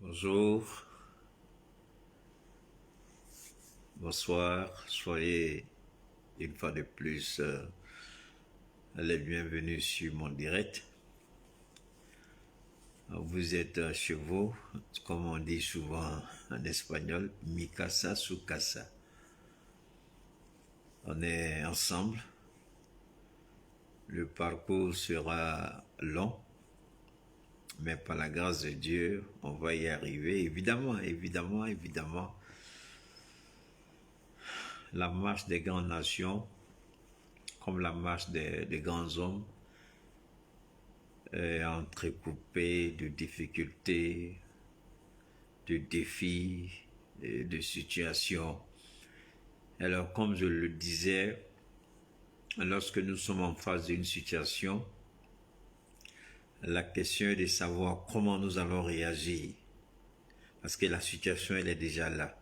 Bonjour, bonsoir, soyez une fois de plus les bienvenus sur mon direct. Vous êtes chez vous, comme on dit souvent en espagnol, mi casa su casa. On est ensemble, le parcours sera long, mais par la grâce de Dieu, on va y arriver. Évidemment, la marche des grandes nations, comme la marche des grands hommes, entrecoupée de difficultés, de défis, de situations. Alors, comme je le disais, lorsque nous sommes en face d'une situation, la question est de savoir comment nous allons réagir. Parce que la situation, elle est déjà là.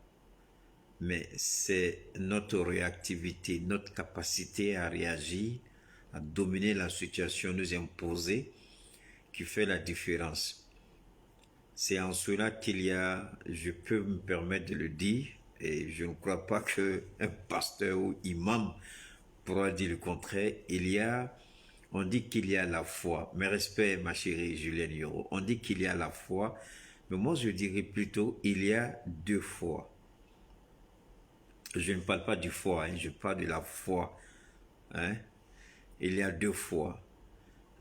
Mais c'est notre réactivité, notre capacité à réagir, à dominer la situation, nous imposer, qui fait la différence. C'est en cela qu'il y a, je peux me permettre de le dire, et je ne crois pas qu'un pasteur ou imam pourra dire le contraire. On dit qu'il y a la foi. Mes respects, ma chérie Julienne Yoro. On dit qu'il y a la foi, mais moi je dirais plutôt il y a deux foi. Je ne parle pas du foi, je parle de la foi. Il y a deux foi.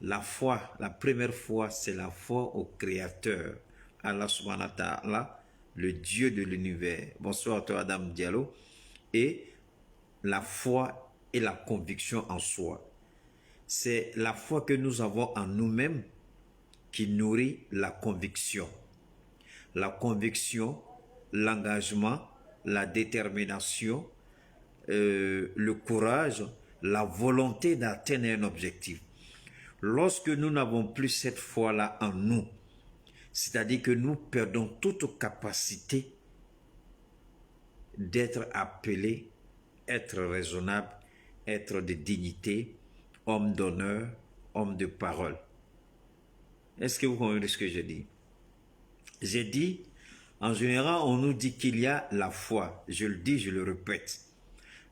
La foi, la première foi, c'est la foi au Créateur, Allah subhanahu wa ta'ala, le Dieu de l'univers. Bonsoir à toi, Adam Diallo. Et la foi et la conviction en soi. C'est la foi que nous avons en nous-mêmes qui nourrit la conviction. La conviction, l'engagement, la détermination, le courage, la volonté d'atteindre un objectif. Lorsque nous n'avons plus cette foi-là en nous, c'est-à-dire que nous perdons toute capacité d'être appelé, être raisonnable, être de dignité, homme d'honneur, homme de parole. Est-ce que vous comprenez ce que je dis? J'ai dit, en général, on nous dit qu'il y a la foi. Je le dis, je le répète.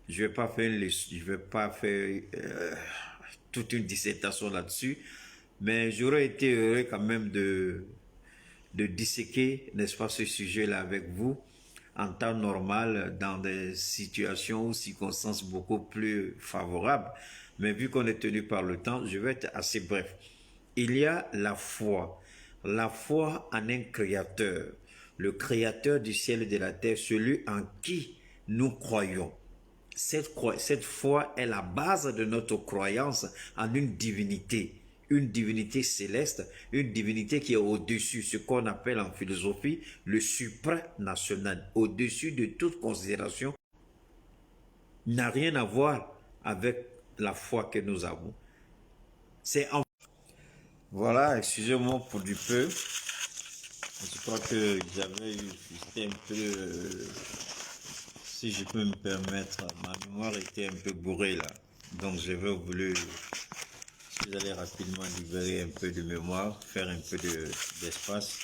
Je ne vais pas faire toute une dissertation là-dessus, mais j'aurais été heureux quand même de disséquer, n'est-ce pas, ce sujet-là avec vous en temps normal, dans des situations ou circonstances beaucoup plus favorables. Mais vu qu'on est tenu par le temps, je vais être assez bref. Il y a la foi en un créateur, le créateur du ciel et de la terre, celui en qui nous croyons. Cette foi est la base de notre croyance en une divinité céleste, une divinité qui est au-dessus, ce qu'on appelle en philosophie le supranational, au-dessus de toute considération, n'a rien à voir avec la foi que nous avons. Voilà, excusez-moi pour du peu. Je crois que j'étais un peu, si je peux me permettre, ma mémoire était un peu bourrée là. Donc je vais voulu, si j'allais rapidement libérer un peu de mémoire, faire un peu d'espace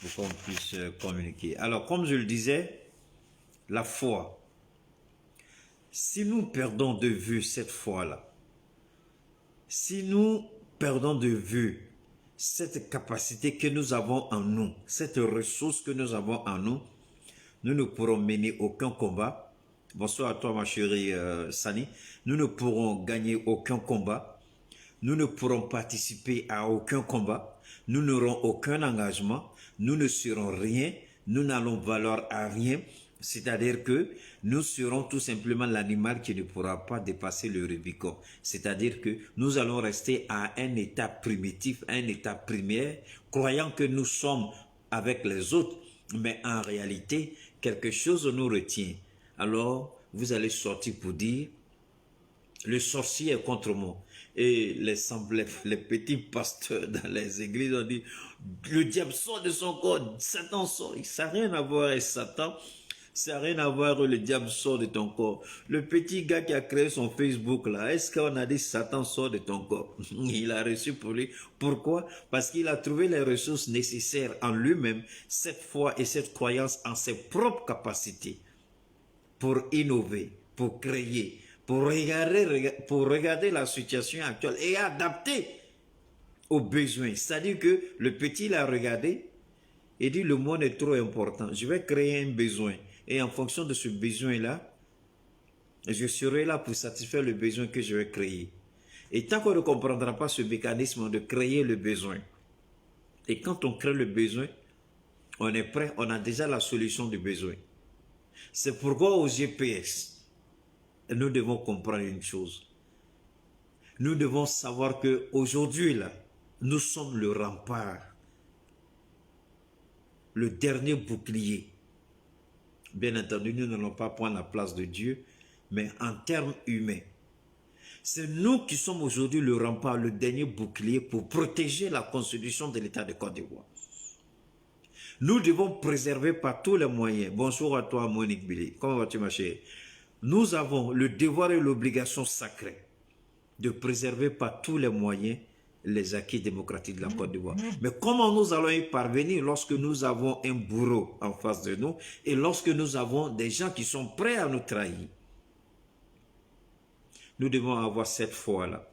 pour qu'on puisse communiquer. Alors, comme je le disais, la foi. Si nous perdons de vue cette foi-là, si nous perdons de vue cette capacité que nous avons en nous, cette ressource que nous avons en nous, nous ne pourrons mener aucun combat. Bonsoir à toi, ma chérie Sani. Nous ne pourrons gagner aucun combat. Nous ne pourrons participer à aucun combat. Nous n'aurons aucun engagement. Nous ne serons rien. Nous n'allons valoir à rien. C'est-à-dire que nous serons tout simplement l'animal qui ne pourra pas dépasser le Rubicon. C'est-à-dire que nous allons rester à un état primitif, à un état primaire, croyant que nous sommes avec les autres, mais en réalité, quelque chose nous retient. Alors, vous allez sortir pour dire, le sorcier est contre moi. Et les petits pasteurs dans les églises ont dit, le diable sort de son corps, Satan sort. Ça n'a rien à voir avec Satan. Ça n'a rien à voir, le diable sort de ton corps. Le petit gars qui a créé son Facebook là, est-ce qu'on a dit Satan sort de ton corps? Il a reçu pour lui. Pourquoi? Parce qu'il a trouvé les ressources nécessaires en lui-même, cette foi et cette croyance en ses propres capacités pour innover, pour créer, pour regarder la situation actuelle et adapter aux besoins. C'est-à-dire que le petit l'a regardé et dit le monde est trop important, je vais créer un besoin. Et en fonction de ce besoin-là, je serai là pour satisfaire le besoin que je vais créer. Et tant qu'on ne comprendra pas ce mécanisme de créer le besoin, et quand on crée le besoin, on est prêt, on a déjà la solution du besoin. C'est pourquoi au GPS, nous devons comprendre une chose. Nous devons savoir qu'aujourd'hui, là, nous sommes le rempart, le dernier bouclier. Bien entendu, nous n'allons pas prendre la place de Dieu, mais en termes humains. C'est nous qui sommes aujourd'hui le rempart, le dernier bouclier pour protéger la constitution de l'État de Côte d'Ivoire. Nous devons préserver par tous les moyens. Bonjour à toi, Monique Billy. Comment vas-tu, ma chérie? Nous avons le devoir et l'obligation sacrée de préserver par tous les moyens les acquis démocratiques de la Côte d'Ivoire. Mais comment nous allons y parvenir lorsque nous avons un bourreau en face de nous et lorsque nous avons des gens qui sont prêts à nous trahir? Nous devons avoir cette foi-là.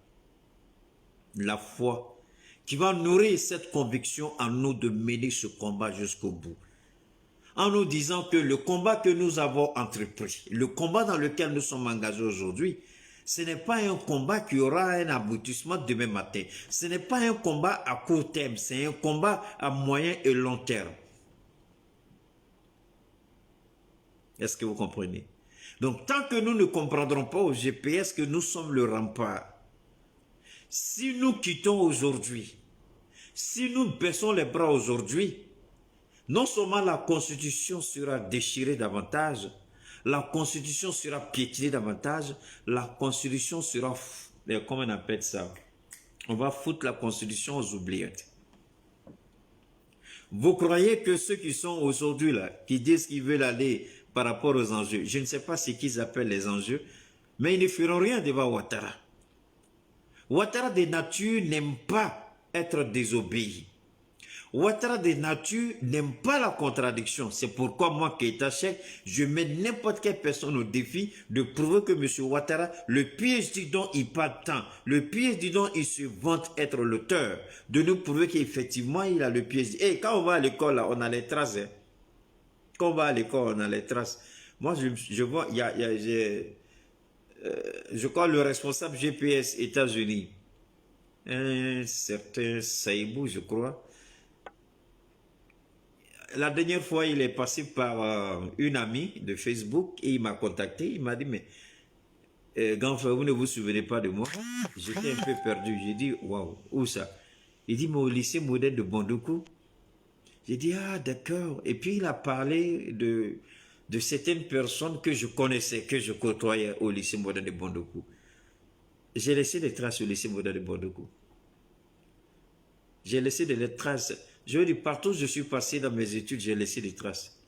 La foi qui va nourrir cette conviction en nous de mener ce combat jusqu'au bout. En nous disant que le combat que nous avons entrepris, le combat dans lequel nous sommes engagés aujourd'hui, ce n'est pas un combat qui aura un aboutissement demain matin. Ce n'est pas un combat à court terme, c'est un combat à moyen et long terme. Est-ce que vous comprenez? Donc, tant que nous ne comprendrons pas au GPS que nous sommes le rempart, si nous quittons aujourd'hui, si nous baissons les bras aujourd'hui, non seulement la Constitution sera déchirée davantage, la Constitution sera piétinée davantage, la Constitution sera, comment on appelle ça? On va foutre la Constitution aux oubliettes. Vous croyez que ceux qui sont aujourd'hui là, qui disent qu'ils veulent aller par rapport aux enjeux, je ne sais pas ce qu'ils appellent les enjeux, mais ils ne feront rien devant Ouattara. Ouattara de nature n'aime pas être désobéi. Ouattara de nature n'aime pas la contradiction. C'est pourquoi moi, Keita Cheikh, je mets n'importe quelle personne au défi de prouver que M. Ouattara, le PhD dont il parle tant, le PhD dont il se vante être l'auteur, de nous prouver qu'effectivement il a le PhD. Et quand on va à l'école, là, on a les traces. Hein. Quand on va à l'école, on a les traces. Moi, je vois, je crois le responsable GPS États-Unis, un certain Saïbou, je crois. La dernière fois, il est passé par une amie de Facebook et il m'a contacté. Il m'a dit, mais grand frère, vous ne vous souvenez pas de moi? J'étais un peu perdu. J'ai dit, waouh, où ça? Il dit, mais au lycée modèle de Bondoukou. J'ai dit, ah d'accord. Et puis il a parlé de certaines personnes que je connaissais, que je côtoyais au lycée modèle de Bondoukou. J'ai laissé des traces au lycée modèle de Bondoukou. J'ai laissé des traces. Je veux dire, partout où je suis passé dans mes études, j'ai laissé des traces.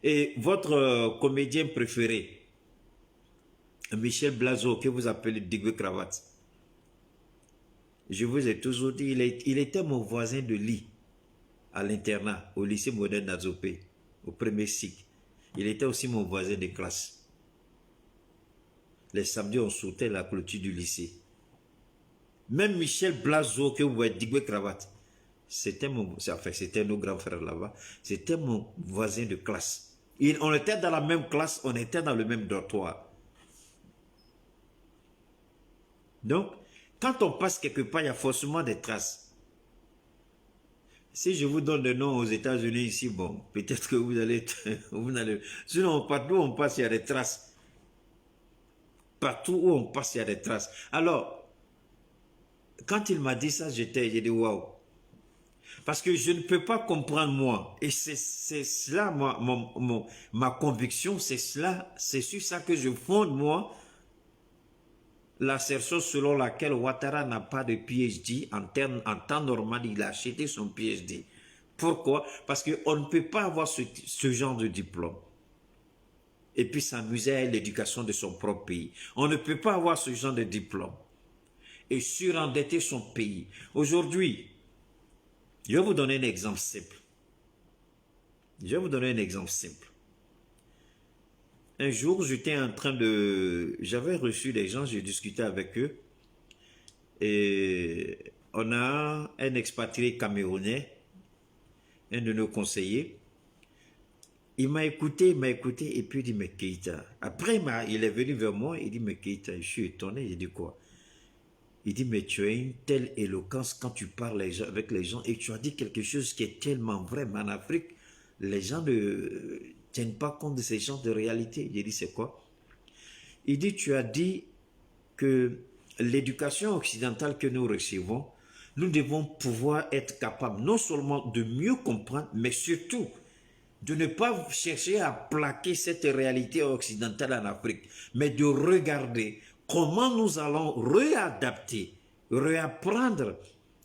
Et votre comédien préféré, Michel Blazo, que vous appelez Digwe Cravate, je vous ai toujours dit, il était mon voisin de lit à l'internat, au lycée moderne d'Azopé, au premier cycle. Il était aussi mon voisin de classe. Les samedis, on sautait la clôture du lycée. Même Michel Blazo, que vous voyez, Digwe Cravate, c'était nos grands frères là-bas, c'était mon voisin de classe. On était dans la même classe, on était dans le même dortoir. Donc, quand on passe quelque part, il y a forcément des traces. Si je vous donne le nom aux États-Unis ici, bon, peut-être que vous allez... sinon, partout où on passe, il y a des traces. Partout où on passe, il y a des traces. Alors, quand il m'a dit ça, j'ai dit waouh. Parce que je ne peux pas comprendre moi. Et c'est cela ma conviction, c'est sur ça que je fonde moi l'assertion selon laquelle Ouattara n'a pas de PhD en temps normal, il a acheté son PhD. Pourquoi? Parce qu'on ne peut pas avoir ce genre de diplôme. et puis s'amuser à l'éducation de son propre pays. On ne peut pas avoir ce genre de diplôme et surendetter son pays. Aujourd'hui, je vais vous donner un exemple simple. Un jour, j'avais reçu des gens, j'ai discuté avec eux, et on a un expatrié camerounais, un de nos conseillers. Il m'a écouté, et puis il dit, mais Keïta. Après, il est venu vers moi, il dit, mais Keïta, je suis étonné. Il dit quoi? Il dit, mais tu as une telle éloquence quand tu parles avec les gens, et tu as dit quelque chose qui est tellement vrai. Mais en Afrique, les gens ne tiennent pas compte de ces genres de réalité. J'ai dit, c'est quoi? Il dit, tu as dit que l'éducation occidentale que nous recevons, nous devons pouvoir être capables non seulement de mieux comprendre, mais surtout de ne pas chercher à plaquer cette réalité occidentale en Afrique, mais de regarder comment nous allons réapprendre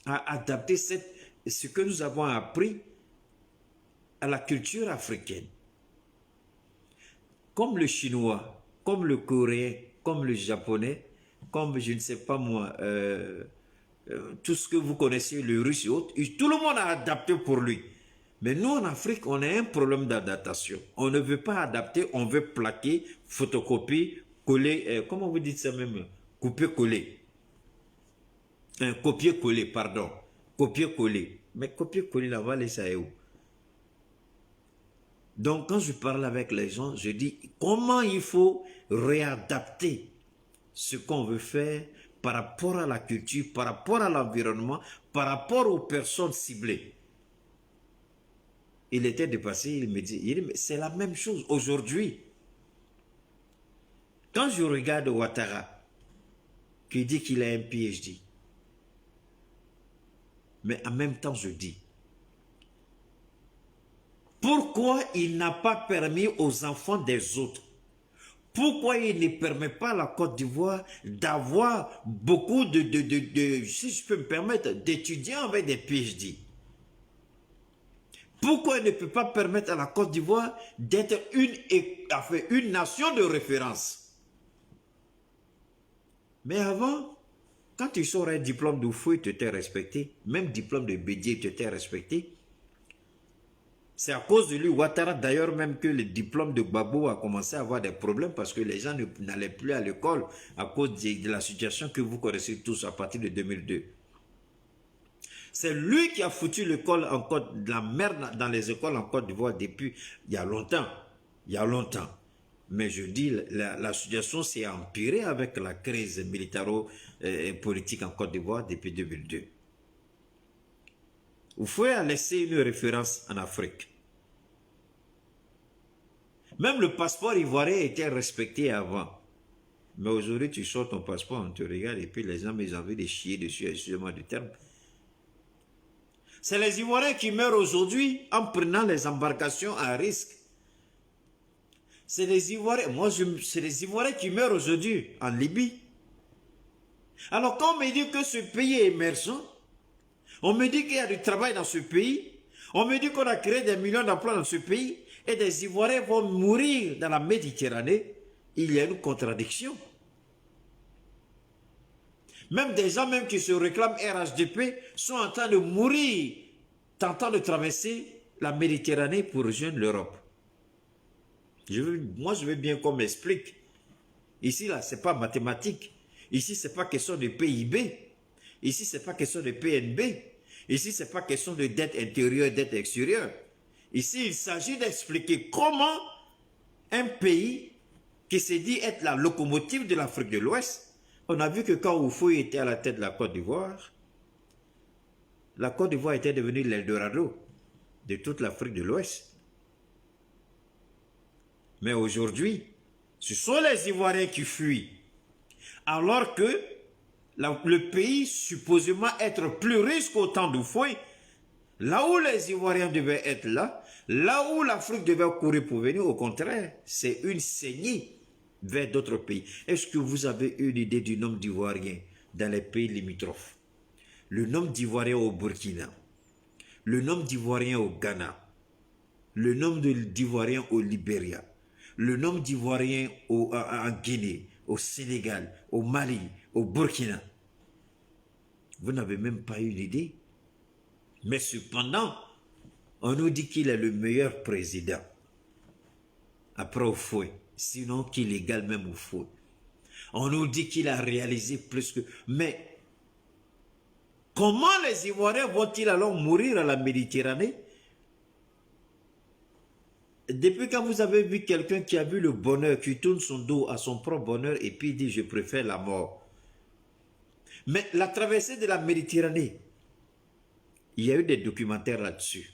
à adapter ce que nous avons appris à la culture africaine. Comme le chinois, comme le coréen, comme le japonais, comme je ne sais pas moi, tout ce que vous connaissez, le russe et autres, tout le monde a adapté pour lui. Mais nous, en Afrique, on a un problème d'adaptation. On ne veut pas adapter, on veut plaquer, photocopier, coller, comment vous dites ça même? Couper-coller. Copier-coller, pardon. Copier-coller. Mais copier-coller, la vallée, ça est où? Donc, quand je parle avec les gens, je dis comment il faut réadapter ce qu'on veut faire par rapport à la culture, par rapport à l'environnement, par rapport aux personnes ciblées. Il était dépassé, il me dit, mais c'est la même chose aujourd'hui. Quand je regarde Ouattara, qui dit qu'il a un PhD, mais en même temps je dis, pourquoi il n'a pas permis aux enfants des autres? Pourquoi il ne permet pas à la Côte d'Ivoire d'avoir beaucoup si je peux me permettre, d'étudiants avec des PhD? Pourquoi il ne peut pas permettre à la Côte d'Ivoire d'être une nation de référence? Mais avant, quand tu sors un diplôme de fouille, tu t'es respecté. Même diplôme de Bédier, tu t'es respecté. C'est à cause de lui, Ouattara, d'ailleurs, même que le diplôme de Gbagbo a commencé à avoir des problèmes parce que les gens n'allaient plus à l'école à cause de la situation que vous connaissez tous à partir de 2002. C'est lui qui a foutu l'école en Côte, de la merde dans les écoles en Côte d'Ivoire depuis il y a longtemps. Il y a longtemps. Mais je dis, la situation s'est empirée avec la crise militaro-politique en Côte d'Ivoire depuis 2002. Il faut laisser une référence en Afrique. Même le passeport ivoirien était respecté avant. Mais aujourd'hui, tu sors ton passeport, on te regarde et puis les gens ils ont envie de chier dessus, excusez-moi du terme. C'est les Ivoiriens qui meurent aujourd'hui en prenant les embarcations à risque. C'est les Ivoiriens, c'est les Ivoiriens qui meurent aujourd'hui en Libye. Alors quand on me dit que ce pays est émergent, on me dit qu'il y a du travail dans ce pays, on me dit qu'on a créé des millions d'emplois dans ce pays, et des Ivoiriens vont mourir dans la Méditerranée, il y a une contradiction. Même des gens même qui se réclament RHDP sont en train de mourir, tentant de traverser la Méditerranée pour rejoindre l'Europe. Moi, je veux bien qu'on m'explique. Ici, là, ce n'est pas mathématique. Ici, ce n'est pas question de PIB. Ici, ce n'est pas question de PNB. Ici, ce n'est pas question de dette intérieure, dette extérieure. Ici, il s'agit d'expliquer comment un pays qui se dit être la locomotive de l'Afrique de l'Ouest. On a vu que quand Houphouët était à la tête de la Côte d'Ivoire était devenue l'Eldorado de toute l'Afrique de l'Ouest. Mais aujourd'hui, ce sont les Ivoiriens qui fuient. Alors que le pays supposément être plus riche qu'au temps d'Houphouët, là où les Ivoiriens devaient être là où l'Afrique devait courir pour venir, au contraire, c'est une saignée vers d'autres pays. Est-ce que vous avez une idée du nombre d'Ivoiriens dans les pays limitrophes? Le nombre d'Ivoiriens au Burkina, le nombre d'Ivoiriens au Ghana, le nombre d'Ivoiriens au Libéria, le nombre d'Ivoiriens en Guinée, au Sénégal, au Mali, au Burkina. Vous n'avez même pas une idée. Mais cependant, on nous dit qu'il est le meilleur président. Après au fouet. Sinon qu'il égale même au fouet. On nous dit qu'il a réalisé plus que... Mais comment les Ivoiriens vont-ils alors mourir à la Méditerranée? Depuis quand vous avez vu quelqu'un qui a vu le bonheur, qui tourne son dos à son propre bonheur et puis dit je préfère la mort? Mais la traversée de la Méditerranée, il y a eu des documentaires là-dessus.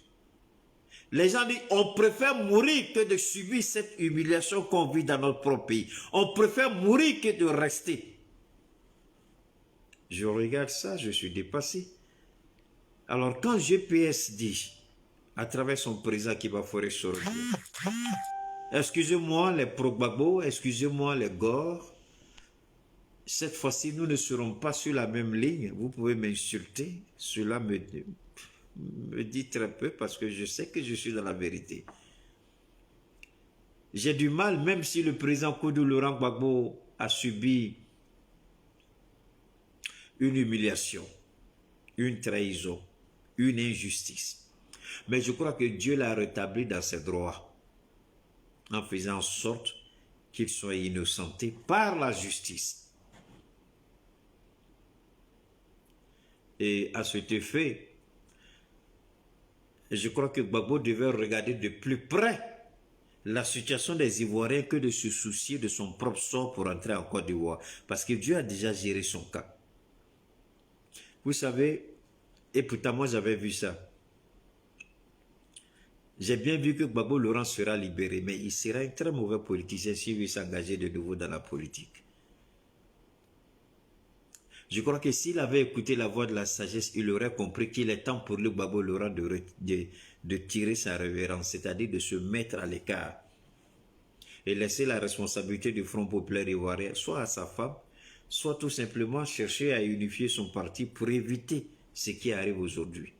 Les gens disent on préfère mourir que de subir cette humiliation qu'on vit dans notre propre pays. On préfère mourir que de rester. Je regarde ça, je suis dépassé. Alors quand GPS dit, à travers son président qui va forer sortir, excusez-moi les pro-Gbagbo, excusez-moi les Gore, cette fois-ci nous ne serons pas sur la même ligne, vous pouvez m'insulter, cela me dit très peu parce que je sais que je suis dans la vérité. J'ai du mal, même si le président Koudou Laurent Gbagbo a subi une humiliation, une trahison, une injustice. Mais je crois que Dieu l'a rétabli dans ses droits en faisant en sorte qu'il soit innocenté par la justice. Et à cet effet, je crois que Gbagbo devait regarder de plus près la situation des Ivoiriens que de se soucier de son propre sort pour entrer en Côte d'Ivoire. Parce que Dieu a déjà géré son cas. Vous savez, et pourtant moi j'avais vu ça. J'ai bien vu que Gbagbo Laurent sera libéré, mais il sera un très mauvais politicien s'il veut s'engager de nouveau dans la politique. Je crois que s'il avait écouté la voix de la sagesse, il aurait compris qu'il est temps pour le Gbagbo Laurent de tirer sa révérence, c'est-à-dire de se mettre à l'écart et laisser la responsabilité du Front populaire ivoirien soit à sa femme, soit tout simplement chercher à unifier son parti pour éviter ce qui arrive aujourd'hui.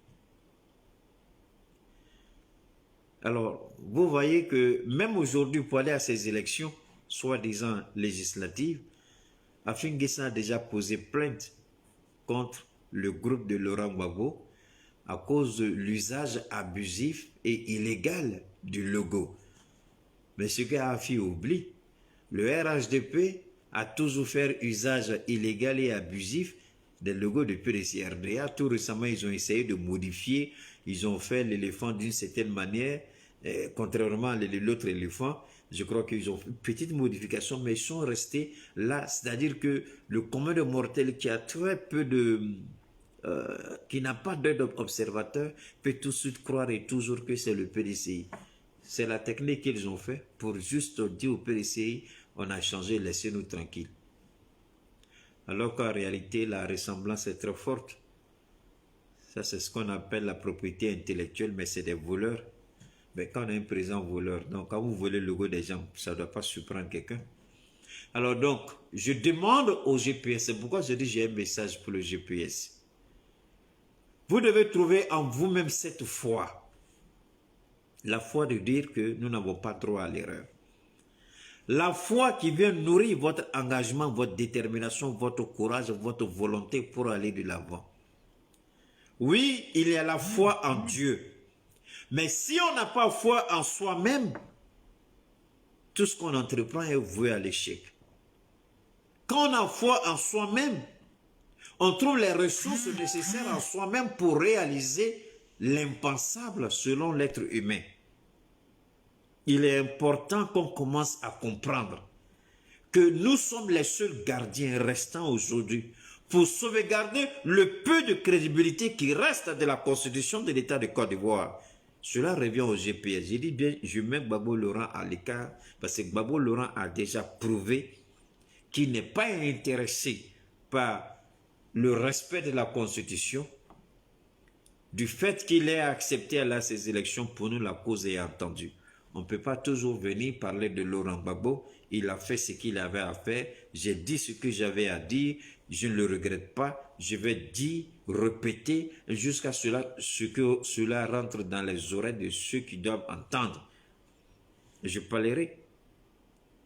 Alors, vous voyez que même aujourd'hui, pour aller à ces élections, soi-disant législatives, Afin Guessan a déjà posé plainte contre le groupe de Laurent Gbagbo à cause de l'usage abusif et illégal du logo. Mais ce que Afi oublie, le RHDP a toujours fait usage illégal et abusif des logos de PDC-RDA. Tout récemment, ils ont essayé de modifier, ils ont fait l'éléphant d'une certaine manière, contrairement à l'autre éléphant. Je crois qu'ils ont fait une petite modification, mais ils sont restés là. C'est-à-dire que le commun de mortels qui a très peu de... qui n'a pas d'œil d'observateur peut tout de suite croire et toujours que c'est le PDCI. C'est la technique qu'ils ont fait pour juste dire au PDCI, on a changé, laissez-nous tranquilles. Alors qu'en réalité, la ressemblance est très forte. Ça, c'est ce qu'on appelle la propriété intellectuelle, mais c'est des voleurs. Mais quand on a un président voleur, donc quand vous volez le logo des gens, ça ne doit pas surprendre quelqu'un. Alors donc, je demande au GPS, c'est pourquoi je dis j'ai un message pour le GPS. Vous devez trouver en vous-même cette foi. La foi de dire que nous n'avons pas droit à l'erreur. La foi qui vient nourrir votre engagement, votre détermination, votre courage, votre volonté pour aller de l'avant. Oui, il y a la foi en Dieu. Mais si on n'a pas foi en soi-même, tout ce qu'on entreprend est voué à l'échec. Quand on a foi en soi-même, on trouve les ressources nécessaires en soi-même pour réaliser l'impensable selon l'être humain. Il est important qu'on commence à comprendre que nous sommes les seuls gardiens restants aujourd'hui pour sauvegarder le peu de crédibilité qui reste de la constitution de l'État de Côte d'Ivoire. Cela revient au GPS. J'ai dit bien, je mets Gbagbo Laurent à l'écart parce que Gbagbo Laurent a déjà prouvé qu'il n'est pas intéressé par le respect de la Constitution, du fait qu'il ait accepté à ces élections, pour nous la cause est entendue. On ne peut pas toujours venir parler de Laurent Gbagbo. Il a fait ce qu'il avait à faire. J'ai dit ce que j'avais à dire. Je ne le regrette pas. Je vais dire, répéter jusqu'à ce que cela rentre dans les oreilles de ceux qui doivent entendre. Je parlerai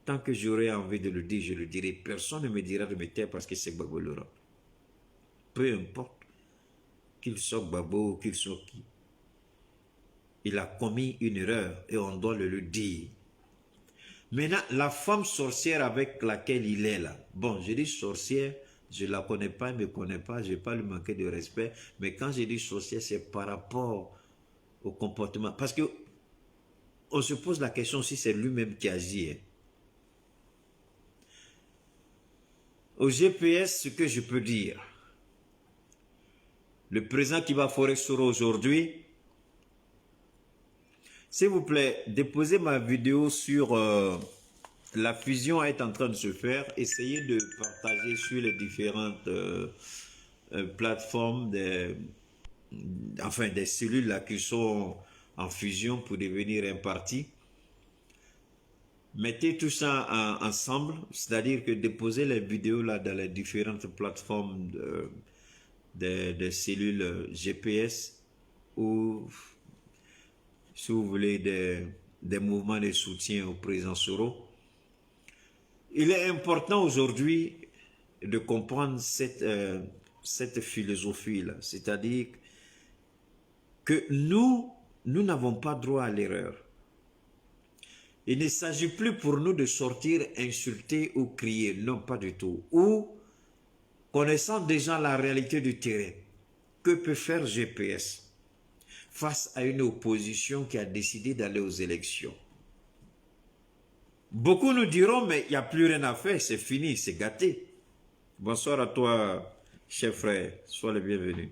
Tant que j'aurai envie de le dire, je le dirai. Personne ne me dira de me taire parce que c'est Gbagbo Laurent. Peu importe qu'il soit Gbagbo ou qu'il soit qui. Il a commis une erreur et on doit le dire. Maintenant, la femme sorcière avec laquelle il est là. Bon, je dis sorcière, je ne la connais pas, elle ne me connaît pas, je ne vais pas lui manquer de respect. Mais quand je dis sorcière, c'est par rapport au comportement. Parce que on se pose la question si c'est lui-même qui agit. Hein. Au GPS, ce que je peux dire, le président qui va forer Soro aujourd'hui, s'il vous plaît, déposez ma vidéo sur la fusion est en train de se faire. Essayez de partager sur les différentes plateformes, des cellules là qui sont en fusion pour devenir un parti. Mettez tout ça ensemble, c'est-à-dire que déposez les vidéos là dans les différentes plateformes des cellules GPS ou si vous voulez des mouvements de soutien au président Soro. Il est important aujourd'hui de comprendre cette philosophie-là, c'est-à-dire que nous n'avons pas droit à l'erreur. Il ne s'agit plus pour nous de sortir insulter ou crier, non pas du tout. Ou, connaissant déjà la réalité du terrain, que peut faire GPS face à une opposition qui a décidé d'aller aux élections? Beaucoup nous diront, mais il n'y a plus rien à faire, c'est fini, c'est gâté. Bonsoir à toi, cher frère, sois le bienvenu.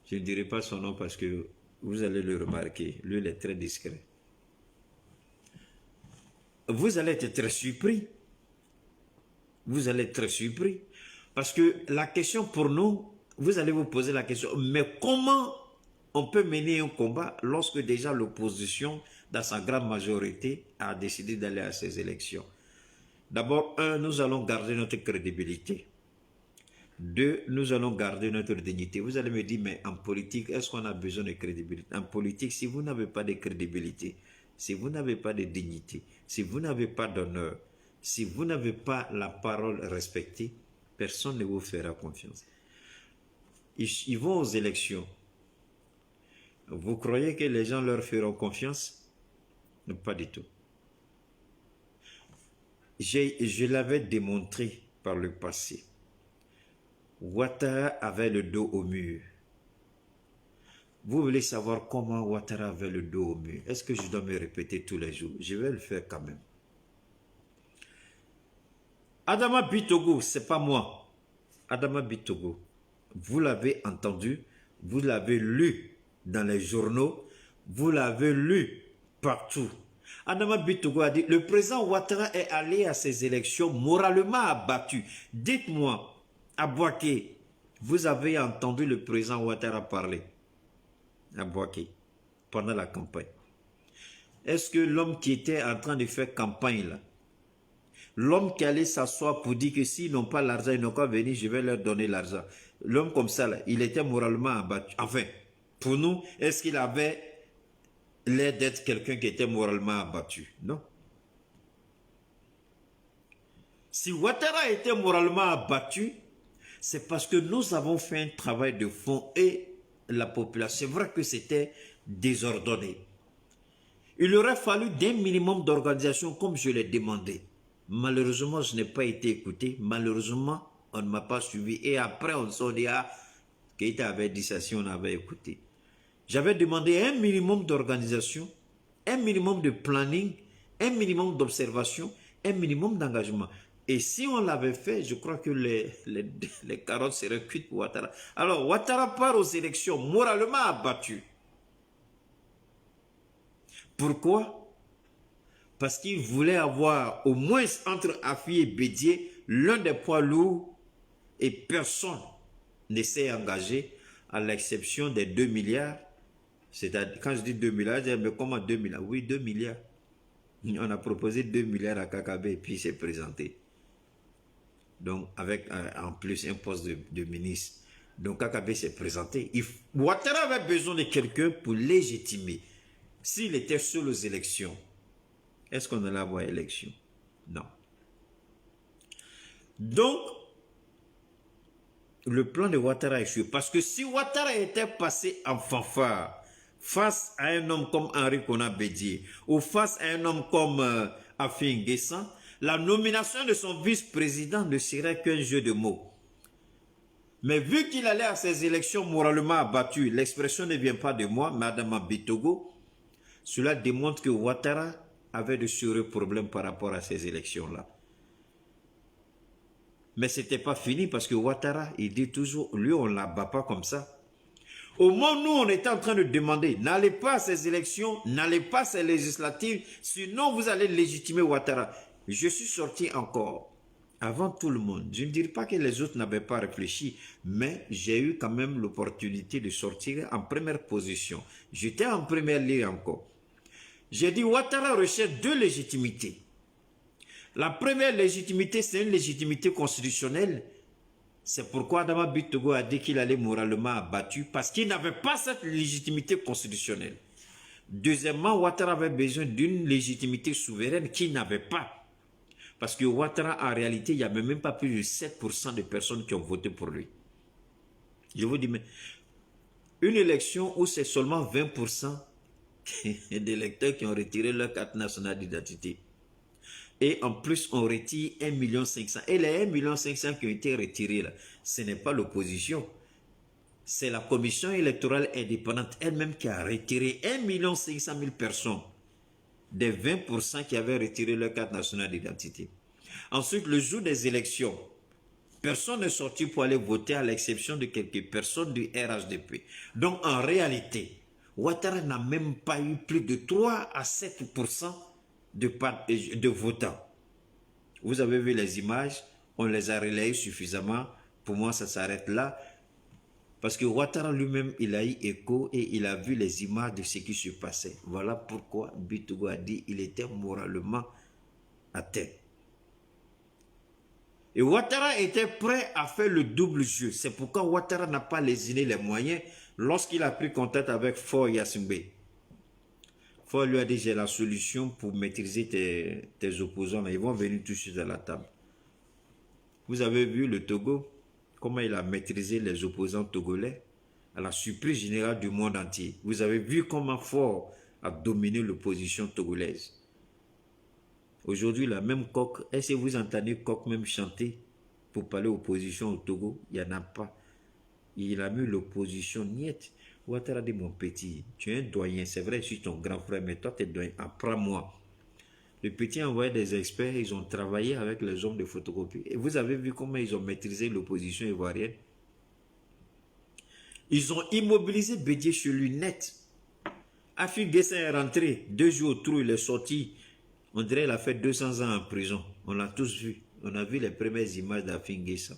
Je ne dirai pas son nom parce que vous allez le remarquer, lui il est très discret. Vous allez être très surpris. Vous allez être très surpris. Parce que la question pour nous, vous allez vous poser la question, mais comment on peut mener un combat lorsque déjà l'opposition, dans sa grande majorité, a décidé d'aller à ces élections? D'abord, nous allons garder notre crédibilité. 2, nous allons garder notre dignité. Vous allez me dire, mais en politique, est-ce qu'on a besoin de crédibilité? En politique, si vous n'avez pas de crédibilité, si vous n'avez pas de dignité, si vous n'avez pas d'honneur, si vous n'avez pas la parole respectée, personne ne vous fera confiance. Ils vont aux élections. Vous croyez que les gens leur feront confiance? Non, pas du tout. Je l'avais démontré par le passé. Ouattara avait le dos au mur. Vous voulez savoir comment Ouattara avait le dos au mur? Est-ce que je dois me répéter tous les jours? Je vais le faire quand même. Adama Bitogo, c'est pas moi. Adama Bitogo, vous l'avez entendu, vous l'avez lu dans les journaux, vous l'avez lu partout. Adama Bitogo a dit, le président Ouattara est allé à ces élections moralement abattu. Dites-moi, à Bouaké, vous avez entendu le président Ouattara parler à Bouaké pendant la campagne. Est-ce que l'homme qui était en train de faire campagne là, l'homme qui allait s'asseoir pour dire que s'ils n'ont pas l'argent, ils n'ont qu'à venir, je vais leur donner l'argent. L'homme comme ça, là, il était moralement abattu. Enfin, pour nous, est-ce qu'il avait l'air d'être quelqu'un qui était moralement abattu? Non. Si Ouattara était moralement abattu, c'est parce que nous avons fait un travail de fond et la population, c'est vrai que c'était désordonné. Il aurait fallu d'un minimum d'organisation comme je l'ai demandé. Malheureusement, je n'ai pas été écouté. Malheureusement, on ne m'a pas suivi. Et après, on s'est dit, ah, Keïta avait dit ça si on avait écouté. J'avais demandé un minimum d'organisation, un minimum de planning, un minimum d'observation, un minimum d'engagement. Et si on l'avait fait, je crois que les carottes seraient cuites pour Ouattara. Alors, Ouattara part aux élections moralement abattu. Pourquoi? Parce qu'il voulait avoir au moins entre Afi et Bédié l'un des poids lourds et personne ne s'est engagé à l'exception des 2 milliards. C'est-à-dire, quand je dis 2 milliards, je dis, mais comment 2 milliards? Oui, 2 milliards. On a proposé 2 milliards à Kakabe et puis il s'est présenté. Donc, avec en plus un poste de ministre. Donc, Kakabe s'est présenté. Ouattara avait besoin de quelqu'un pour légitimer. S'il était seul aux élections, est-ce qu'on allait avoir élection? Non. Donc, le plan de Ouattara a échoué. Parce que si Ouattara était passé en fanfare face à un homme comme Henri Konan Bédié ou face à un homme comme Afin Guessan, la nomination de son vice-président ne serait qu'un jeu de mots. Mais vu qu'il allait à ces élections moralement abattu, l'expression ne vient pas de moi, Madame Bitogo, cela démontre que Ouattara avait de sérieux problèmes par rapport à ces élections-là. Mais ce n'était pas fini parce que Ouattara, il dit toujours, lui, on ne l'abat pas comme ça. Au moment où nous, on était en train de demander, n'allez pas à ces élections, n'allez pas à ces législatives, sinon vous allez légitimer Ouattara. Je suis sorti encore, avant tout le monde. Je ne dirais pas que les autres n'avaient pas réfléchi, mais j'ai eu quand même l'opportunité de sortir en première position. J'étais en première ligne encore. J'ai dit, Ouattara recherche deux légitimités. La première légitimité, c'est une légitimité constitutionnelle. C'est pourquoi Adama Bitogo a dit qu'il allait moralement abattu, parce qu'il n'avait pas cette légitimité constitutionnelle. Deuxièmement, Ouattara avait besoin d'une légitimité souveraine qu'il n'avait pas. Parce que Ouattara, en réalité, il n'y avait même pas plus de 7% de personnes qui ont voté pour lui. Je vous dis, mais une élection où c'est seulement 20% d'électeurs qui ont retiré leur carte nationale d'identité. Et en plus, on retire 1,5 million. Et les 1,5 million qui ont été retirés, là, ce n'est pas l'opposition. C'est la commission électorale indépendante elle-même qui a retiré 1,5 million personnes des 20% qui avaient retiré leur carte nationale d'identité. Ensuite, le jour des élections, personne n'est sorti pour aller voter à l'exception de quelques personnes du RHDP. Donc, en réalité, Ouattara n'a même pas eu plus de 3 à 7% de votants. Vous avez vu les images, on les a relayées suffisamment. Pour moi, ça s'arrête là. Parce que Ouattara lui-même, il a eu écho et il a vu les images de ce qui se passait. Voilà pourquoi Bitogo a dit qu'il était moralement atteint. Et Ouattara était prêt à faire le double jeu. C'est pourquoi Ouattara n'a pas lésiné les moyens lorsqu'il a pris contact avec Faure Gnassingbé. Faure lui a dit, j'ai la solution pour maîtriser tes opposants, mais ils vont venir tout de suite à la table. Vous avez vu le Togo, comment il a maîtrisé les opposants togolais à la surprise générale du monde entier. Vous avez vu comment Faure a dominé l'opposition togolaise. Aujourd'hui, la même coq, est-ce que vous entendez coq même chanter pour parler opposition au Togo? Il n'y en a pas. Il a mis l'opposition niette. Ouattara dit, mon petit, tu es un doyen, c'est vrai, je suis ton grand frère, mais toi, tu es doyen, apprends-moi. Le petit a envoyé des experts, ils ont travaillé avec les hommes de photocopie. Et vous avez vu comment ils ont maîtrisé l'opposition ivoirienne. Ils ont immobilisé Bédié chez lui net. Afin Guessan est rentré, 2 jours au trou, il est sorti. On dirait qu'il a fait 200 ans en prison. On l'a tous vu. On a vu les premières images d'Afin Guessan.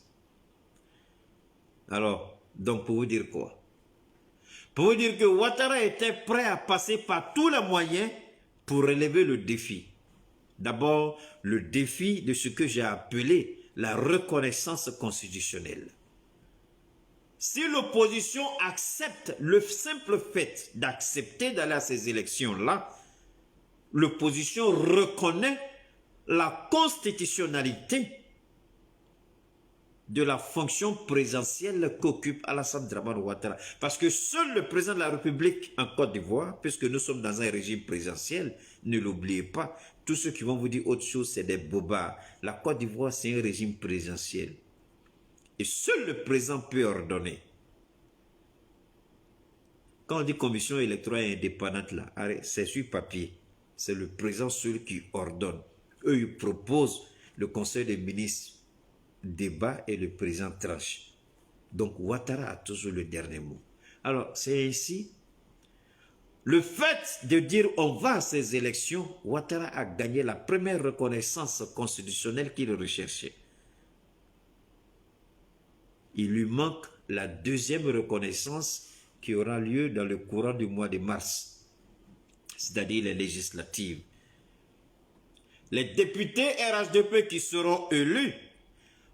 Alors, donc pour vous dire quoi? Pour vous dire que Ouattara était prêt à passer par tous les moyens pour relever le défi. D'abord, le défi de ce que j'ai appelé la reconnaissance constitutionnelle. Si l'opposition accepte le simple fait d'accepter d'aller à ces élections-là, l'opposition reconnaît la constitutionnalité de la fonction présidentielle qu'occupe Alassane Dramane Ouattara. Parce que seul le président de la République en Côte d'Ivoire, puisque nous sommes dans un régime présidentiel, ne l'oubliez pas, tous ceux qui vont vous dire autre chose, c'est des bobards. La Côte d'Ivoire, c'est un régime présidentiel. Et seul le président peut ordonner. Quand on dit commission électorale indépendante, là, c'est sur papier. C'est le président seul qui ordonne. Eux, ils proposent, le conseil des ministres débat et le président tranche. Donc Ouattara a toujours le dernier mot. Alors c'est ici, le fait de dire on va à ces élections, Ouattara a gagné la première reconnaissance constitutionnelle qu'il recherchait. Il lui manque la deuxième reconnaissance qui aura lieu dans le courant du mois de mars, c'est-à-dire les législatives. Les députés RHDP qui seront élus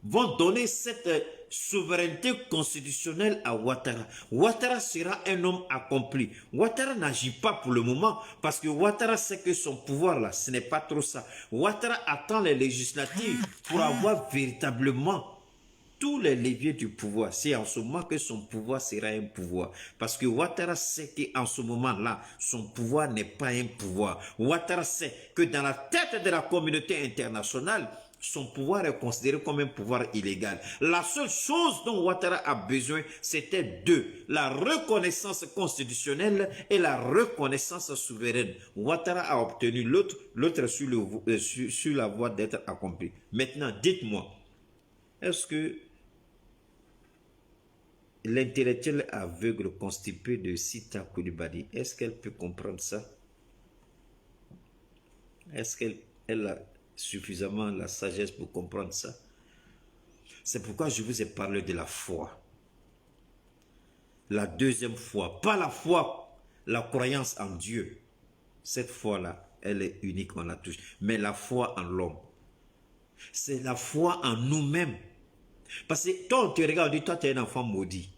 vont donner cette souveraineté constitutionnelle à Ouattara. Ouattara sera un homme accompli. Ouattara n'agit pas pour le moment parce que Ouattara sait que son pouvoir là, ce n'est pas trop ça. Ouattara attend les législatives pour avoir véritablement tous les leviers du pouvoir. C'est en ce moment que son pouvoir sera un pouvoir. Parce que Ouattara sait qu'en ce moment-là, son pouvoir n'est pas un pouvoir. Ouattara sait que dans la tête de la communauté internationale, son pouvoir est considéré comme un pouvoir illégal. La seule chose dont Ouattara a besoin, c'était deux: la reconnaissance constitutionnelle et la reconnaissance souveraine. Ouattara a obtenu l'autre, l'autre sur la voie d'être accompli. Maintenant, dites-moi, est-ce que l'intellectuel aveugle constipé de Sita Coulibaly, est-ce qu'elle peut comprendre ça? Est-ce qu'elle a suffisamment la sagesse pour comprendre ça? C'est pourquoi je vous ai parlé de la foi. La deuxième foi, pas la foi, la croyance en Dieu. Cette foi-là, elle est unique, on la touche. Mais la foi en l'homme, c'est la foi en nous-mêmes. Parce que toi, on te regarde, on dit, toi, tu es un enfant maudit.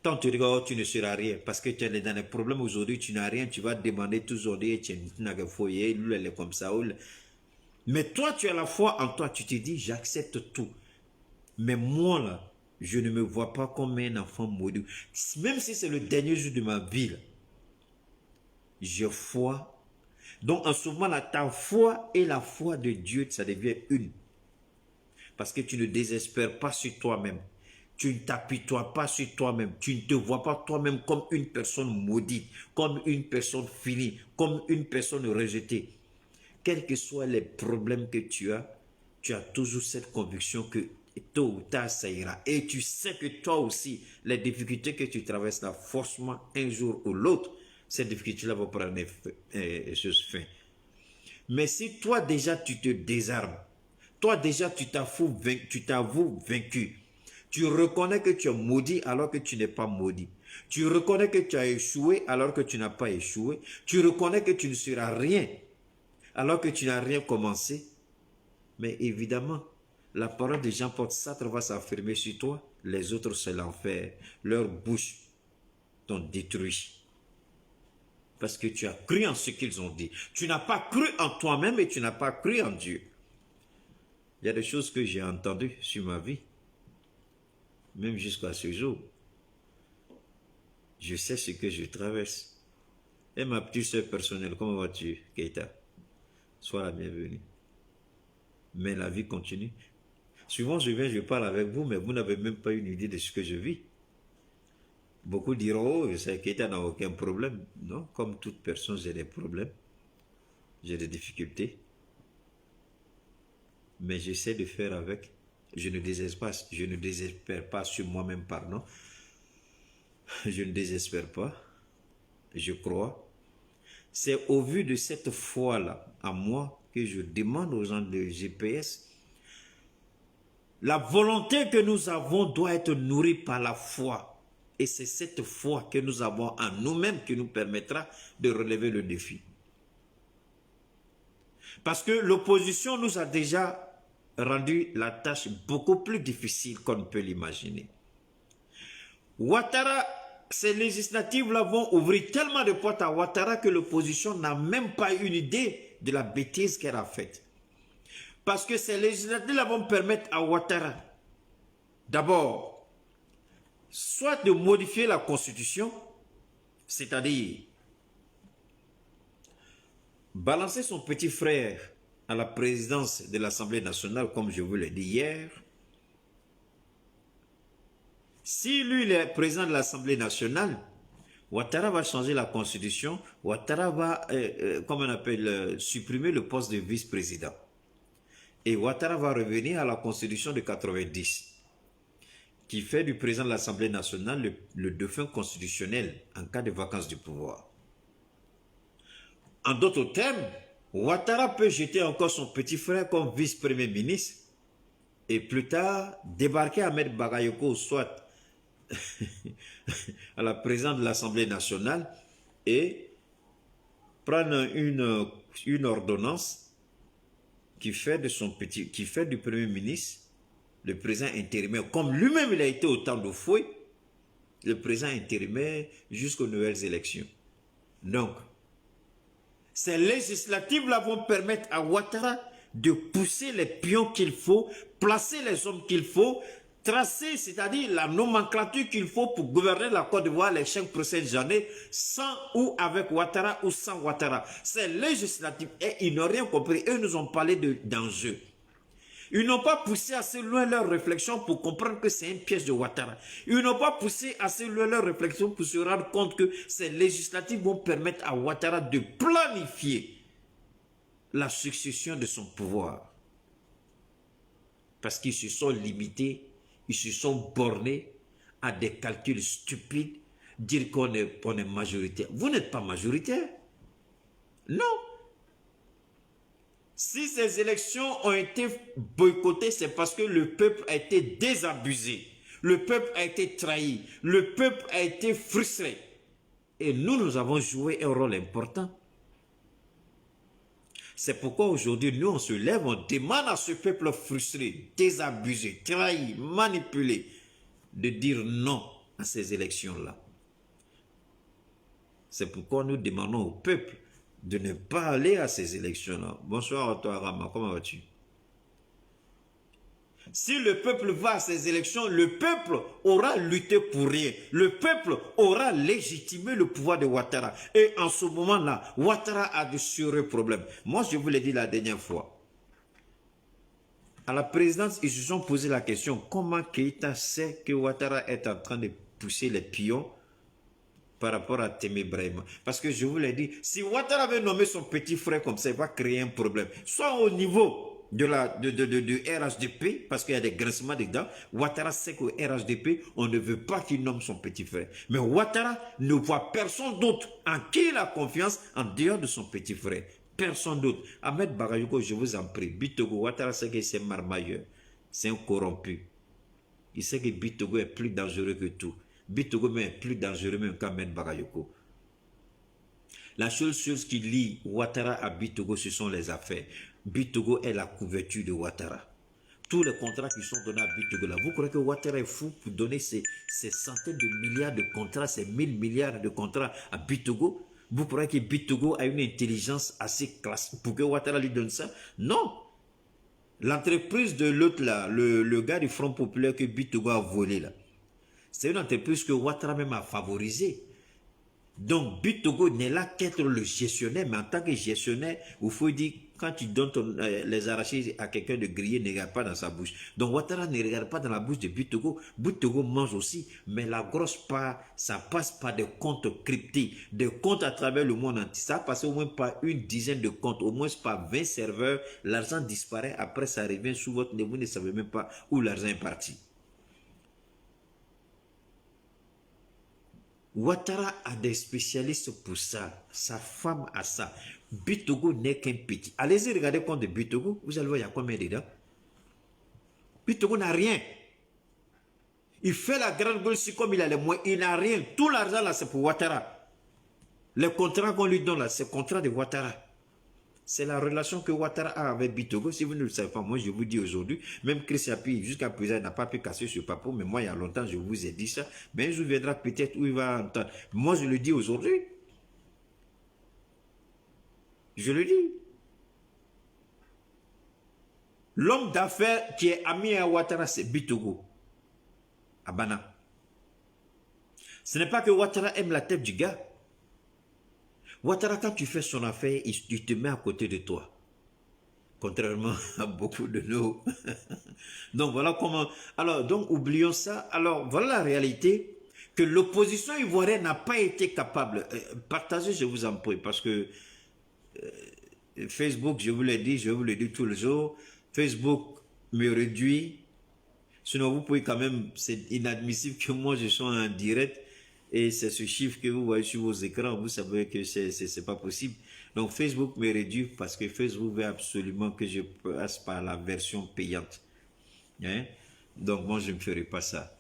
Toi, on te regarde, tu ne seras rien. Parce que tu es dans les problèmes aujourd'hui, tu n'as rien, tu vas demander tout aujourd'hui, tu n'as pas foyer, elle est comme ça. Mais toi, tu as la foi en toi, tu te dis, j'accepte tout. Mais moi, là, je ne me vois pas comme un enfant maudit. Même si c'est le dernier jour de ma vie, là, j'ai foi. Donc, en ce moment-là, ta foi et la foi de Dieu, ça devient une. Parce que tu ne désespères pas sur toi-même. Tu ne t'apitoies pas sur toi-même. Tu ne te vois pas toi-même comme une personne maudite, comme une personne finie, comme une personne rejetée. Quels que soient les problèmes que tu as toujours cette conviction que tôt ou tard ça ira. Et tu sais que toi aussi, les difficultés que tu traverses là, forcément un jour ou l'autre, ces difficultés-là vont prendre fin. Mais si toi déjà tu te désarmes, toi déjà tu t'avoues vaincu, tu reconnais que tu es maudit alors que tu n'es pas maudit. Tu reconnais que tu as échoué alors que tu n'as pas échoué. Tu reconnais que tu ne seras rien alors que tu n'as rien commencé. Mais évidemment, la parole de Jean-Paul Sartre va s'affirmer sur toi. Les autres, c'est l'enfer. Leur bouche t'ont détruit. Parce que tu as cru en ce qu'ils ont dit. Tu n'as pas cru en toi-même et tu n'as pas cru en Dieu. Il y a des choses que j'ai entendues sur ma vie. Même jusqu'à ce jour. Je sais ce que je traverse. Et ma petite soeur personnelle, comment vas-tu, Keita? Sois la bienvenue. Mais la vie continue. Souvent, je parle avec vous, mais vous n'avez même pas une idée de ce que je vis. Beaucoup diront, oh, c'est Keita n'a aucun problème. Non, comme toute personne, j'ai des problèmes. J'ai des difficultés. Mais j'essaie de faire avec. Je ne désespère pas sur moi-même, pardon. Je ne désespère pas. Je crois. C'est au vu de cette foi-là, à moi, que je demande aux gens de GPS. La volonté que nous avons doit être nourrie par la foi. Et c'est cette foi que nous avons en nous-mêmes qui nous permettra de relever le défi. Parce que l'opposition nous a déjà rendu la tâche beaucoup plus difficile qu'on ne peut l'imaginer. Ouattara, ces législatives-là vont ouvrir tellement de portes à Ouattara que l'opposition n'a même pas une idée de la bêtise qu'elle a faite. Parce que ces législatives-là vont permettre à Ouattara, d'abord, soit de modifier la Constitution, c'est-à-dire balancer son petit frère à la présidence de l'Assemblée nationale, comme je vous l'ai dit hier. Si lui, il est président de l'Assemblée nationale, Ouattara va changer la Constitution, Ouattara va, comme on appelle, supprimer le poste de vice-président. Et Ouattara va revenir à la Constitution de 90, qui fait du président de l'Assemblée nationale le dauphin constitutionnel en cas de vacance du pouvoir. En d'autres termes, Ouattara peut jeter encore son petit frère comme vice-premier ministre et plus tard débarquer Ahmed Bagayoko, soit à la présidence de l'Assemblée nationale et prendre une ordonnance qui fait du Premier ministre le président intérimaire, comme lui-même il a été au temps de Fouet, le président intérimaire jusqu'aux nouvelles élections. Donc, ces législatives-là vont permettre à Ouattara de pousser les pions qu'il faut, placer les hommes qu'il faut, tracer, c'est-à-dire la nomenclature qu'il faut pour gouverner la Côte d'Ivoire les 5 prochaines années, sans ou avec Ouattara ou sans Ouattara. C'est législatif et ils n'ont rien compris. Eux nous ont parlé d'enjeux. Ils n'ont pas poussé assez loin leur réflexion pour comprendre que c'est un piège de Ouattara. Ils n'ont pas poussé assez loin leur réflexion pour se rendre compte que ces législatives vont permettre à Ouattara de planifier la succession de son pouvoir. Parce qu'ils se sont limités, ils se sont bornés à des calculs stupides, dire qu'on est majoritaire. Vous n'êtes pas majoritaire. Non. Si ces élections ont été boycottées, c'est parce que le peuple a été désabusé. Le peuple a été trahi. Le peuple a été frustré. Et nous avons joué un rôle important. C'est pourquoi aujourd'hui, nous, on se lève, on demande à ce peuple frustré, désabusé, trahi, manipulé, de dire non à ces élections-là. C'est pourquoi nous demandons au peuple de ne pas aller à ces élections-là. Bonsoir à toi, Rama, comment vas-tu? Si le peuple va à ces élections, le peuple aura lutté pour rien. Le peuple aura légitimé le pouvoir de Ouattara. Et en ce moment-là, Ouattara a de sérieux problèmes. Moi, je vous l'ai dit la dernière fois. À la présidence, ils se sont posé la question, comment Keïta sait que Ouattara est en train de pousser les pions par rapport à Témé Brahima. Parce que je vous l'ai dit, si Ouattara avait nommé son petit frère comme ça, il va créer un problème. Soit au niveau de RHDP, parce qu'il y a des grincements dedans, Ouattara sait qu'au RHDP, on ne veut pas qu'il nomme son petit frère. Mais Ouattara ne voit personne d'autre en qui il a confiance en dehors de son petit frère. Personne d'autre. Ahmed Bagayoko, je vous en prie, Bitogo, Ouattara sait que c'est un marmailleur. C'est un corrompu. Il sait que Bitogo est plus dangereux que tout. Bitogo est plus dangereux même qu'Ahmed Bagayoko. La seule chose qui lie Ouattara à Bitogo, ce sont les affaires. Bitogo est la couverture de Ouattara. Tous les contrats qui sont donnés à Bitogo là, vous croyez que Ouattara est fou pour donner ces centaines de milliards de contrats, ces 1000 milliards de contrats à Bitogo? Vous croyez que Bitogo a une intelligence assez classe pour que Ouattara lui donne ça? Non. L'entreprise de l'autre là, le gars du Front Populaire que Bitogo a volé là, c'est une entreprise que Ouattara même a favorisée. Donc, Bitogo n'est là qu'être le gestionnaire, mais en tant que gestionnaire, il faut dire, quand tu donnes les arrachés à quelqu'un de griller, ne regarde pas dans sa bouche. Donc, Ouattara ne regarde pas dans la bouche de Bitogo. Bitogo mange aussi, mais la grosse part, ça passe par des comptes cryptés, des comptes à travers le monde entier. Ça passe au moins par une dizaine de comptes, au moins par 20 serveurs. L'argent disparaît, après ça revient sous votre nez, vous ne savez même pas où l'argent est parti. Ouattara a des spécialistes pour ça. Sa femme a ça. Bitogo n'est qu'un petit. Allez-y regarder le compte de Bitogo. Vous allez voir, il y a combien dedans. Bitogo n'a rien. Il fait la grande gueule si comme il a les moyens. Il n'a rien. Tout l'argent là, c'est pour Ouattara. Les contrats qu'on lui donne là, c'est le contrat de Ouattara. C'est la relation que Ouattara a avec Bitogo. Si vous ne le savez pas, moi je vous dis aujourd'hui, même Chris Yapi, jusqu'à présent, il n'a pas pu casser ce papier, mais moi il y a longtemps, je vous ai dit ça. Mais un jour viendra peut-être où il va entendre. Moi je le dis aujourd'hui. Je le dis. L'homme d'affaires qui est ami à Ouattara, c'est Bitogo. Abana. Ce n'est pas que Ouattara aime la tête du gars. Ouattara, quand tu fais son affaire, il te met à côté de toi. Contrairement à beaucoup de nous. Donc voilà comment... Alors, donc oublions ça. Alors, voilà la réalité que l'opposition ivoirienne n'a pas été capable. Partagez, je vous en prie, parce que Facebook, je vous l'ai dit, je vous le dis tous les jours, Facebook me réduit. Sinon, vous pouvez quand même... C'est inadmissible que moi, je sois en direct. Et c'est ce chiffre que vous voyez sur vos écrans, vous savez que c'est pas possible. Donc Facebook me réduit parce que Facebook veut absolument que je passe par la version payante. Hein? Donc moi je ne ferai pas ça.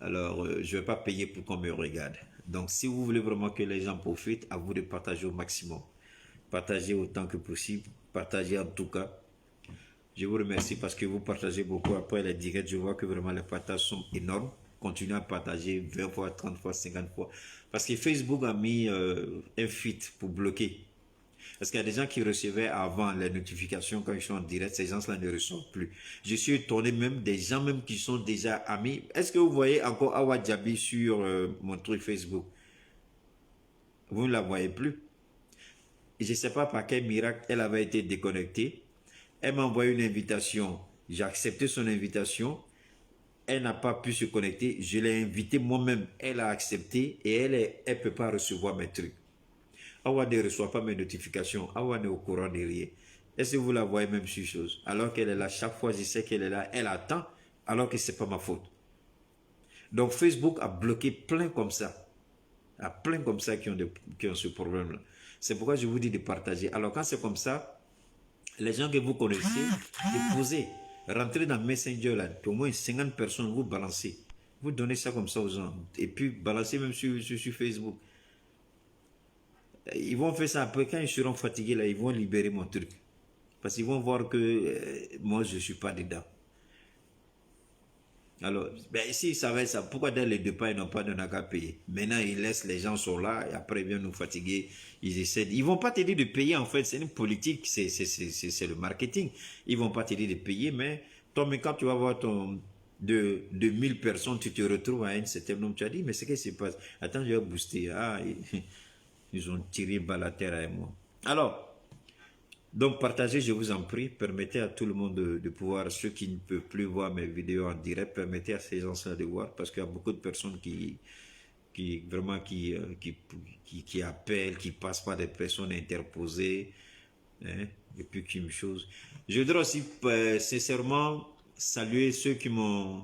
Alors je ne vais pas payer pour qu'on me regarde. Donc si vous voulez vraiment que les gens profitent, à vous de partager au maximum. Partagez autant que possible. Partagez en tout cas. Je vous remercie parce que vous partagez beaucoup. Après les directs, je vois que vraiment les partages sont énormes. Continuez à partager 20 fois, 30 fois, 50 fois. Parce que Facebook a mis un feed pour bloquer. Parce qu'il y a des gens qui recevaient avant les notifications quand ils sont en direct, ces gens-là ne reçoivent plus. Je suis étonné même des gens même qui sont déjà amis. Est-ce que vous voyez encore Awa Djabi sur mon truc Facebook? Vous ne la voyez plus. Je ne sais pas par quel miracle elle avait été déconnectée. Elle m'a envoyé une invitation. J'ai accepté son invitation. Elle n'a pas pu se connecter. Je l'ai invitée moi-même. Elle a accepté et elle ne peut pas recevoir mes trucs. Awa ne reçoit pas mes notifications. Awa n'est au courant de rien. Est-ce que vous la voyez même sur chose? Alors qu'elle est là, chaque fois je sais qu'elle est là, elle attend, alors que ce n'est pas ma faute. Donc Facebook a bloqué plein comme ça. Il y a plein comme ça qui ont ce problème-là. C'est pourquoi je vous dis de partager. Alors quand c'est comme ça, les gens que vous connaissez, déposez, rentrez dans Messenger là, au moins 50 personnes, vous balancez. Vous donnez ça comme ça aux gens. Et puis balancez même sur Facebook. Ils vont faire ça après, quand ils seront fatigués là, ils vont libérer mon truc. Parce qu'ils vont voir que moi je ne suis pas dedans. Alors, ben, ici, ça va être ça. Pourquoi dès les départ, ils n'ont pas de n'a qu'à payer? Maintenant, ils laissent les gens sont là et après, ils viennent nous fatiguer. Ils essaient. Ils vont pas t'aider de payer, en fait. C'est une politique, c'est le marketing. Ils vont pas t'aider de payer, mais toi, mais quand tu vas voir de 1000 personnes, tu te retrouves à un certain nombre. Tu as dit, mais c'est qu'est-ce qui se passe? Attends, je vais booster. Ah, ils ont tiré balle à terre avec moi. Alors, donc partagez, je vous en prie, permettez à tout le monde de pouvoir, ceux qui ne peuvent plus voir mes vidéos en direct, permettez à ces gens-là de voir, parce qu'il y a beaucoup de personnes qui vraiment qui appellent, qui passent par des personnes interposées, hein, et puis qui me chose. Je voudrais aussi sincèrement saluer ceux qui m'ont...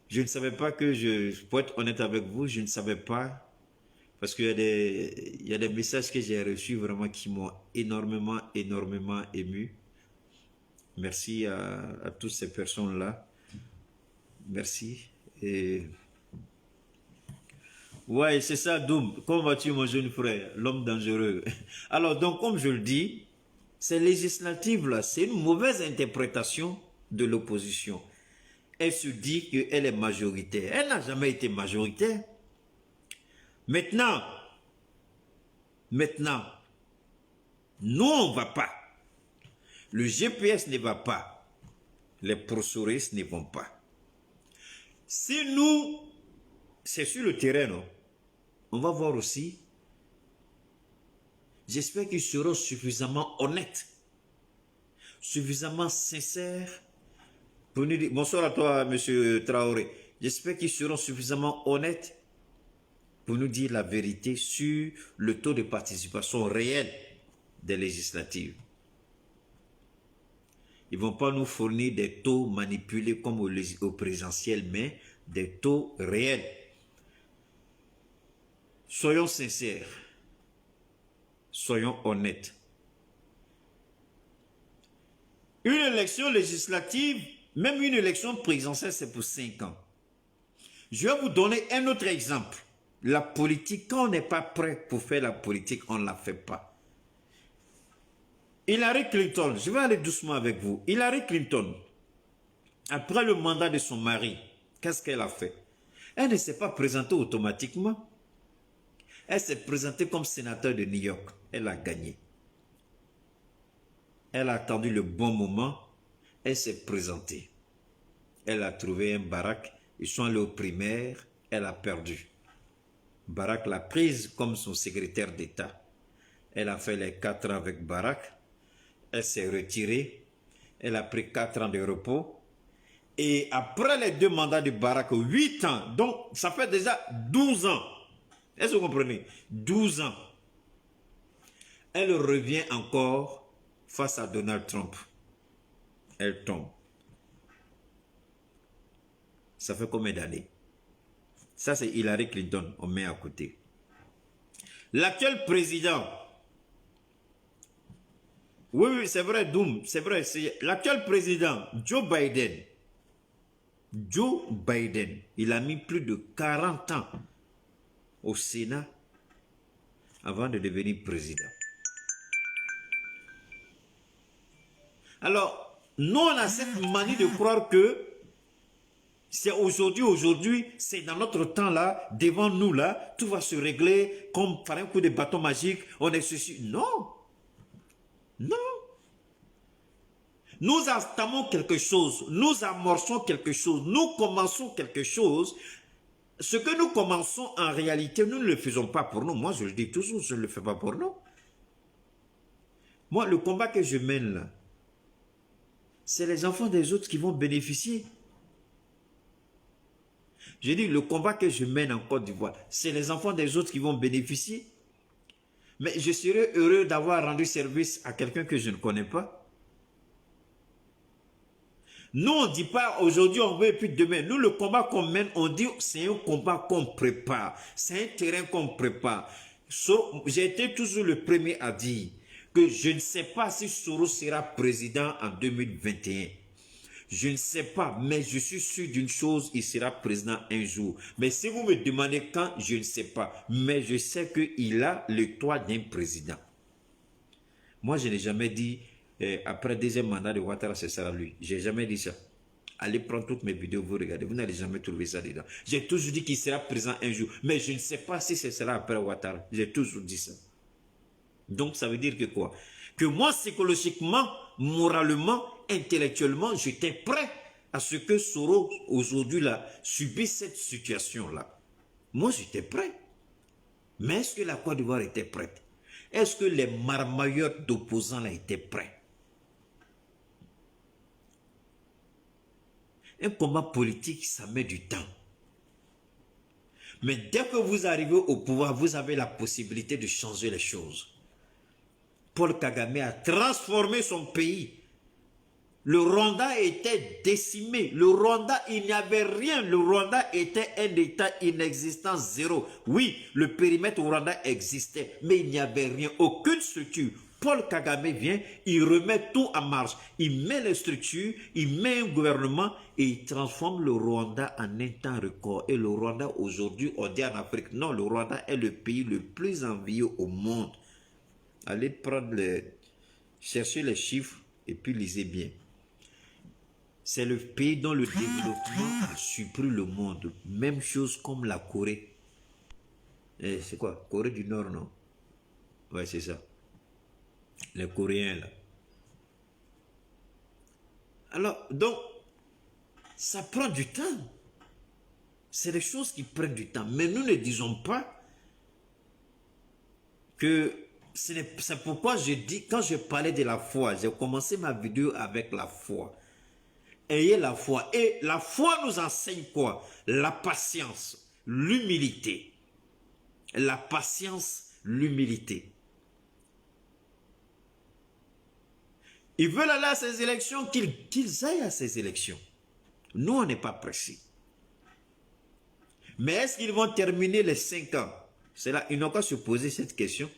Je ne savais pas pour être honnête avec vous, je ne savais pas. Parce qu'il y a des messages que j'ai reçus vraiment qui m'ont énormément, énormément ému. Merci à toutes ces personnes-là. Merci. Et... ouais, c'est ça, Doom. Comment vas-tu, mon jeune frère, l'homme dangereux? Alors, donc, comme je le dis, ces législatives-là, c'est une mauvaise interprétation de l'opposition. Elle se dit qu'elle est majoritaire. Elle n'a jamais été majoritaire. Maintenant, nous, on ne va pas. Le GPS ne va pas. Les prosouristes ne vont pas. Si nous, c'est sur le terrain, non? On va voir aussi. J'espère qu'ils seront suffisamment honnêtes, suffisamment sincères pour nous dire. Bonsoir à toi, monsieur Traoré. J'espère qu'ils seront suffisamment honnêtes pour nous dire la vérité sur le taux de participation réel des législatives. Ils ne vont pas nous fournir des taux manipulés comme au présidentiel, mais des taux réels. Soyons sincères. Soyons honnêtes. Une élection législative, même une élection présidentielle, c'est pour 5 ans. Je vais vous donner un autre exemple. La politique, quand on n'est pas prêt pour faire la politique, on ne la fait pas. Hillary Clinton, je vais aller doucement avec vous. Hillary Clinton, après le mandat de son mari, qu'est-ce qu'elle a fait? Elle ne s'est pas présentée automatiquement. Elle s'est présentée comme sénateur de New York. Elle a gagné. Elle a attendu le bon moment. Elle s'est présentée. Elle a trouvé un Barack. Ils sont allés aux primaires. Elle a perdu. Barack l'a prise comme son secrétaire d'État. Elle a fait les 4 ans avec Barack. Elle s'est retirée. Elle a pris 4 ans de repos. Et après les 2 mandats de Barack, 8 ans. Donc, ça fait déjà 12 ans. Est-ce que vous comprenez? 12 ans. Elle revient encore face à Donald Trump. Elle tombe. Ça fait combien d'années? Ça, c'est Hillary Clinton. On met à côté. L'actuel président... oui, c'est vrai, Doom, c'est vrai. L'actuel président, Joe Biden. Joe Biden, il a mis plus de 40 ans au Sénat avant de devenir président. Alors, Nous, on a cette manie de croire que c'est aujourd'hui, c'est dans notre temps là, devant nous là, tout va se régler comme par un coup de bâton magique, on est ceci. Non, non. Nous entamons quelque chose, nous amorçons quelque chose, nous commençons quelque chose. Ce que nous commençons en réalité, nous ne le faisons pas pour nous. Moi, je le dis toujours, je ne le fais pas pour nous. Moi, le combat que je mène là, c'est les enfants des autres qui vont bénéficier. Je dis, le combat que je mène en Côte d'Ivoire, c'est les enfants des autres qui vont bénéficier. Mais je serais heureux d'avoir rendu service à quelqu'un que je ne connais pas. Nous, on ne dit pas aujourd'hui, on veut, et puis demain. Nous, le combat qu'on mène, on dit c'est un combat qu'on prépare. C'est un terrain qu'on prépare. J'ai été toujours le premier à dire que je ne sais pas si Soro sera président en 2021. Je ne sais pas, mais je suis sûr d'une chose, il sera président un jour. Mais si vous me demandez quand, je ne sais pas. Mais je sais qu'il a le toit d'un président. Moi, je n'ai jamais dit, après le deuxième mandat de Ouattara, ce sera lui. Je n'ai jamais dit ça. Allez prendre toutes mes vidéos, vous regardez. Vous n'allez jamais trouver ça dedans. J'ai toujours dit qu'il sera président un jour. Mais je ne sais pas si ce sera après Ouattara. J'ai toujours dit ça. Donc, ça veut dire que quoi? Que moi, psychologiquement, moralement, intellectuellement, j'étais prêt à ce que Soro, aujourd'hui, là, subisse cette situation-là. Moi, j'étais prêt. Mais est-ce que la Côte d'Ivoire était prête? Est-ce que les marmailleurs d'opposants là étaient prêts? Un combat politique, ça met du temps. Mais dès que vous arrivez au pouvoir, vous avez la possibilité de changer les choses. Paul Kagame a transformé son pays. Le Rwanda était décimé. Le Rwanda, il n'y avait rien. Le Rwanda était un État inexistant, zéro. Oui, le périmètre au Rwanda existait, mais il n'y avait rien, aucune structure. Paul Kagame vient, il remet tout en marche. Il met les structures, il met un gouvernement et il transforme le Rwanda en un temps record. Et le Rwanda, aujourd'hui, on dit en Afrique, non, le Rwanda est le pays le plus envié au monde. Allez chercher les chiffres et puis lisez bien. C'est le pays dont le développement a surpris le monde. Même chose comme la Corée. C'est quoi? Corée du Nord, non? Ouais, c'est ça. Les Coréens, là. Alors, donc, ça prend du temps. C'est des choses qui prennent du temps. Mais nous ne disons pas que... C'est pourquoi je dis, quand je parlais de la foi, j'ai commencé ma vidéo avec la foi. Ayez la foi. Et la foi nous enseigne quoi? La patience, l'humilité. La patience, l'humilité. Ils veulent aller à ces élections, qu'ils aillent à ces élections. Nous, on n'est pas pressés. Mais est-ce qu'ils vont terminer les 5 ans? C'est là, ils n'ont qu'à se poser cette question.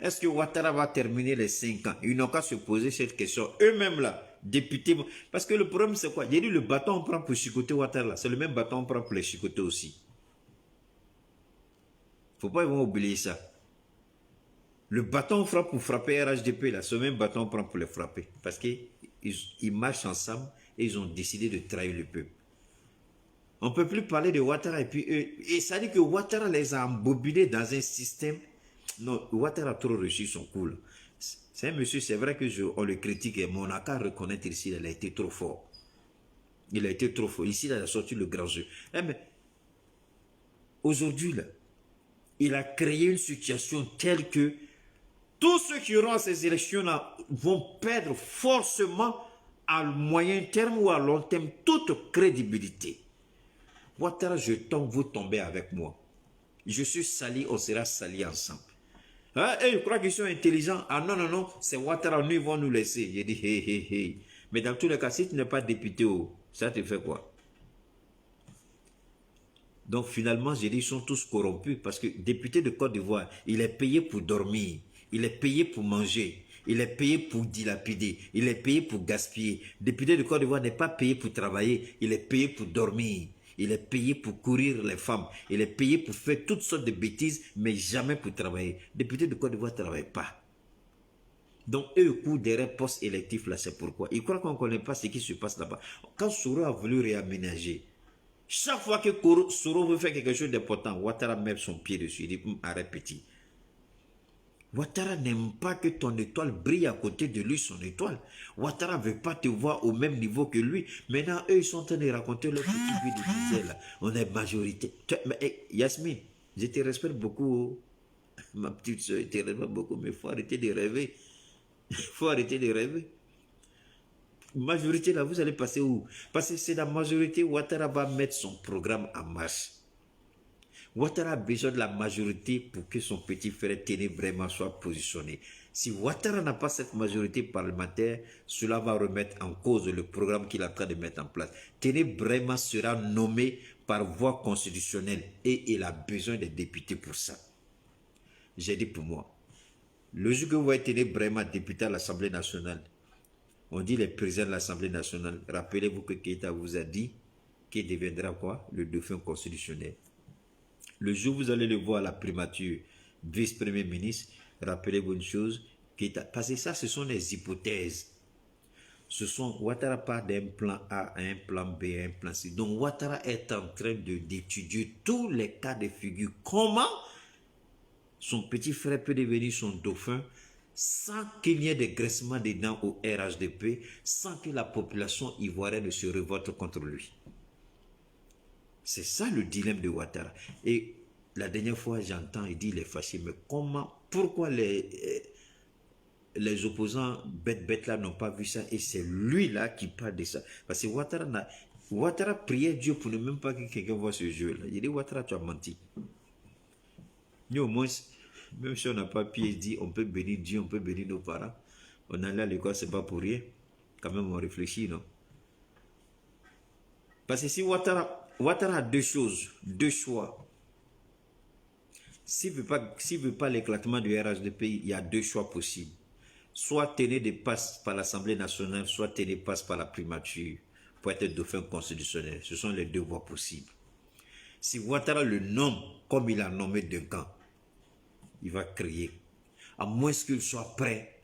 Est-ce que Ouattara va terminer les 5 ans? Ils n'ont qu'à se poser cette question. Eux-mêmes là, députés. Parce que le problème c'est quoi? J'ai dit le bâton on prend pour chicoter Ouattara là. C'est le même bâton on prend pour les chicoter aussi. Faut pas ils vont oublier ça. Le bâton on frappe pour frapper RHDP là. C'est le même bâton on prend pour les frapper. Parce qu'ils marchent ensemble et ils ont décidé de trahir le peuple. On ne peut plus parler de Ouattara et puis eux. Et ça dit que Ouattara les a embobinés dans un système. Non, Ouattara a trop reçu son coup. C'est un monsieur, c'est vrai qu'on le critique, mais on n'a qu'à reconnaître ici, il a été trop fort. Il a été trop fort. Ici, il a sorti le grand jeu. Mais aujourd'hui, là, il a créé une situation telle que tous ceux qui auront ces élections-là vont perdre forcément à moyen terme ou à long terme toute crédibilité. Ouattara, je tombe, vous tombez avec moi. Je suis sali, on sera sali ensemble. Hein? Et je crois qu'ils sont intelligents. Ah non, non, non, c'est Ouattara, nous, ils vont nous laisser. J'ai dit, hé, hé, hé. Mais dans tous les cas, si tu n'es pas député, ça te fait quoi? Donc finalement, j'ai dit, ils sont tous corrompus parce que député de Côte d'Ivoire, il est payé pour dormir, il est payé pour manger, il est payé pour dilapider, il est payé pour gaspiller. Député de Côte d'Ivoire n'est pas payé pour travailler, il est payé pour dormir. Il est payé pour courir les femmes. Il est payé pour faire toutes sortes de bêtises, mais jamais pour travailler. Député de Côte d'Ivoire ne travaille pas. Donc, eux courent derrière poste électif, là, c'est pourquoi. Ils croient qu'on ne connaît pas ce qui se passe là-bas. Quand Soro a voulu réaménager, chaque fois que Soro veut faire quelque chose d'important, Ouattara met son pied dessus. Il dit, arrête petit. Ouattara n'aime pas que ton étoile brille à côté de lui, son étoile. Ouattara ne veut pas te voir au même niveau que lui. Maintenant, eux, ils sont en train de raconter leur petite vie de disait là. On est majorité. Mais, Yasmine, je te respecte beaucoup. Ma petite soeur, je te respecte beaucoup, mais il faut arrêter de rêver. Il faut arrêter de rêver. Majorité là, vous allez passer où? Parce que c'est la majorité, Ouattara va mettre son programme en marche. Ouattara a besoin de la majorité pour que son petit frère Téné vraiment soit positionné. Si Ouattara n'a pas cette majorité parlementaire, cela va remettre en cause le programme qu'il est en train de mettre en place. Téné vraiment sera nommé par voie constitutionnelle et il a besoin des députés pour ça. J'ai dit pour moi, le jour que vous voyez Téné vraiment député à l'Assemblée nationale, on dit les présidents de l'Assemblée nationale, rappelez-vous que Keïta vous a dit qu'il deviendra quoi? Le dauphin constitutionnel. Le jour où vous allez le voir à la primature, vice-premier ministre, rappelez-vous une chose, parce que ça, ce sont des hypothèses. Ce sont, Ouattara part d'un plan A, un plan B, un plan C. Donc, Ouattara est en train d'étudier tous les cas de figure. Comment son petit frère peut devenir son dauphin sans qu'il n'y ait de graissement des dents au RHDP, sans que la population ivoirienne ne se révolte contre lui. C'est ça le dilemme de Ouattara. Et la dernière fois, j'entends, il dit, il est fâché. Mais comment, pourquoi les opposants bêtes là n'ont pas vu ça? Et c'est lui là qui parle de ça. Parce que Ouattara priait Dieu pour ne même pas que quelqu'un voit ce jeu-là. Il dit, Ouattara, tu as menti. Mais au moins, même si on n'a pas pied dit, on peut bénir Dieu, on peut bénir nos parents. On allait à l'école, c'est pas pour rien. Quand même, on réfléchit, non? Parce que si Ouattara a deux choses, deux choix. S'il ne veut pas l'éclatement du RHDP, il y a deux choix possibles. Soit Téné passe par l'Assemblée nationale, soit Téné passe par la primature pour être dauphin constitutionnel. Ce sont les deux voies possibles. Si Ouattara le nomme comme il a nommé Duncan, il va crier. À moins qu'il soit prêt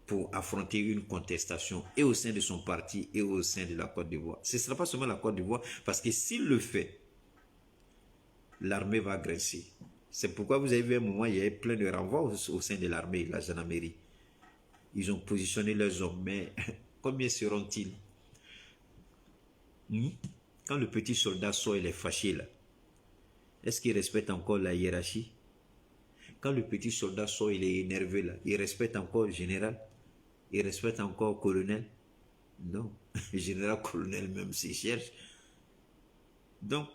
pour affronter une contestation et au sein de son parti et au sein de la Côte d'Ivoire. Ce ne sera pas seulement la Côte d'Ivoire, parce que s'il le fait, l'armée va agresser. C'est pourquoi vous avez vu un moment, il y avait plein de renvois au sein de l'armée, la gendarmerie. Ils ont positionné leurs hommes, mais combien seront-ils? Quand le petit soldat sort, il est fâché là. Est-ce qu'il respecte encore la hiérarchie? Quand le petit soldat sort, il est énervé là. Il respecte encore le général? Il respecte encore le colonel? Non. Le général, colonel même s'il cherche. Donc,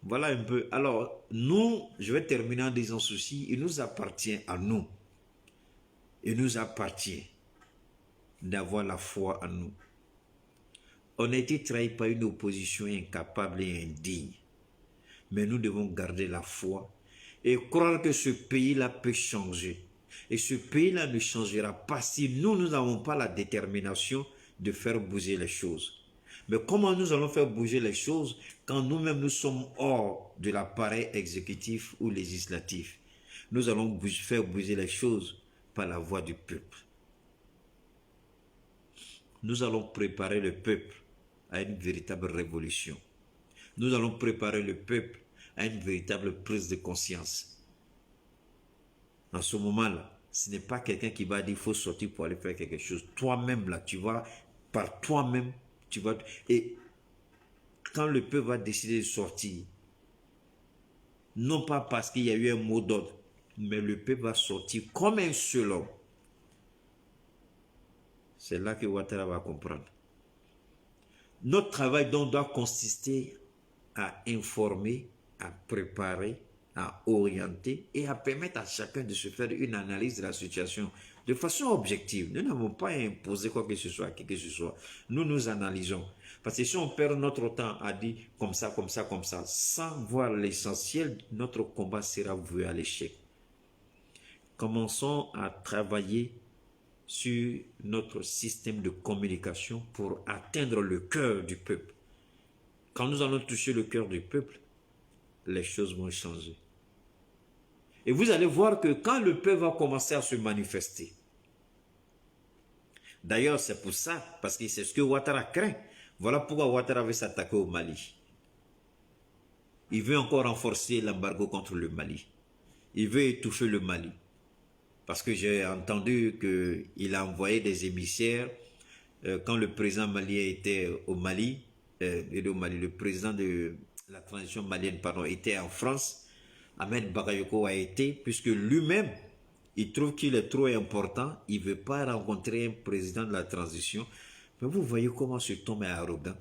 voilà un peu. Alors, nous, je vais terminer en disant ceci. Il nous appartient à nous. Il nous appartient d'avoir la foi en nous. On a été trahi par une opposition incapable et indigne. Mais nous devons garder la foi et croire que ce pays-là peut changer. Et ce pays-là ne changera pas si nous n'avons pas la détermination de faire bouger les choses. Mais comment nous allons faire bouger les choses quand nous-mêmes nous sommes hors de l'appareil exécutif ou législatif? Nous allons faire bouger les choses par la voix du peuple. Nous allons préparer le peuple à une véritable révolution. Nous allons préparer le peuple à une véritable prise de conscience. En ce moment-là, ce n'est pas quelqu'un qui va dire qu'il faut sortir pour aller faire quelque chose. Toi-même, là, tu vas, par toi-même, tu vas... Et quand le peuple va décider de sortir, non pas parce qu'il y a eu un mot d'ordre, mais le peuple va sortir comme un seul homme. C'est là que Ouattara va comprendre. Notre travail donc doit consister à informer, à préparer, à orienter et à permettre à chacun de se faire une analyse de la situation de façon objective. Nous n'avons pas imposé quoi que ce soit à qui que ce soit. Nous nous analysons. Parce que si on perd notre temps à dire comme ça, comme ça, comme ça, sans voir l'essentiel, notre combat sera voué à l'échec. Commençons à travailler sur notre système de communication pour atteindre le cœur du peuple. Quand nous allons toucher le cœur du peuple, les choses vont changer. Et vous allez voir que quand le peuple va commencer à se manifester, D'ailleurs, c'est pour ça, parce que c'est ce que Ouattara craint. Voilà pourquoi Ouattara veut s'attaquer au Mali. Il veut encore renforcer l'embargo contre le Mali. Il veut étouffer le Mali. Parce que j'ai entendu qu'il a envoyé des émissaires quand le président malien était au Mali, le président de la transition malienne, pardon, était en France. Ahmed Bakayoko a été, puisque lui-même, il trouve qu'il est trop important, il ne veut pas rencontrer un président de la transition. Mais vous voyez comment ce Tom est arrogant.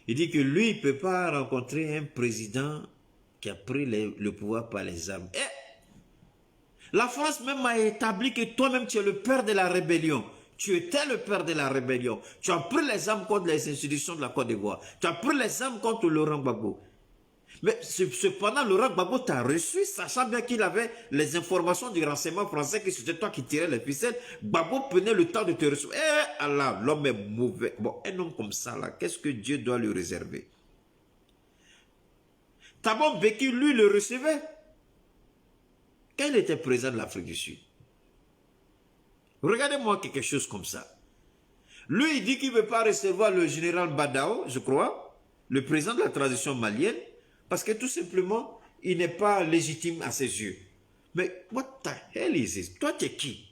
Il dit que lui, il ne peut pas rencontrer un président qui a pris le pouvoir par les armes. La France même a établi que toi-même tu es le père de la rébellion. Tu étais le père de la rébellion. Tu as pris les armes contre les institutions de la Côte d'Ivoire. Tu as pris les armes contre Laurent Gbagbo. Mais cependant, Laurent Gbagbo t'a reçu, sachant bien qu'il avait les informations du renseignement français, que c'était toi qui tirais les ficelles. Gbagbo prenait le temps de te recevoir. Eh Allah, l'homme est mauvais. Bon, un homme comme ça, là, qu'est-ce que Dieu doit lui réserver? Thabo Mbeki, lui, le recevait. Quand il était président de l'Afrique du Sud. Regardez-moi quelque chose comme ça. Lui, il dit qu'il ne veut pas recevoir le général Badao, je crois, le président de la transition malienne, parce que tout simplement, il n'est pas légitime à ses yeux. Mais what the hell is this? Toi, tu es qui?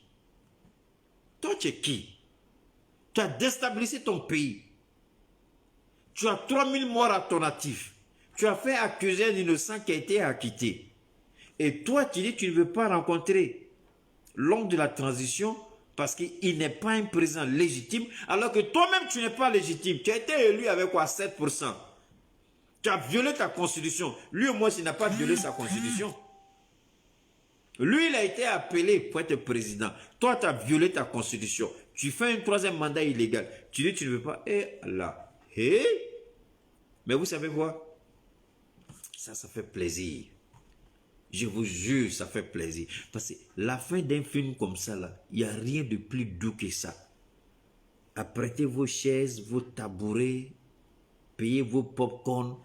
Toi, tu es qui? Tu as déstabilisé ton pays. Tu as 3000 morts à ton actif. Tu as fait accuser un innocent qui a été acquitté. Et toi, tu dis que tu ne veux pas rencontrer l'homme de la transition parce qu'il n'est pas un président légitime, alors que toi-même, tu n'es pas légitime. Tu as été élu avec quoi? 7%. Tu as violé ta constitution. Lui, au moins, il n'a pas violé sa constitution. Lui, il a été appelé pour être président. Toi, tu as violé ta constitution. Tu fais un troisième mandat illégal. Tu dis que tu ne veux pas. Eh là. Eh? Mais vous savez quoi? Ça fait plaisir. Je vous jure, ça fait plaisir. Parce que la fin d'un film comme ça, là, il n'y a rien de plus doux que ça. Apprêtez vos chaises, vos tabourets, payez vos pop-corn,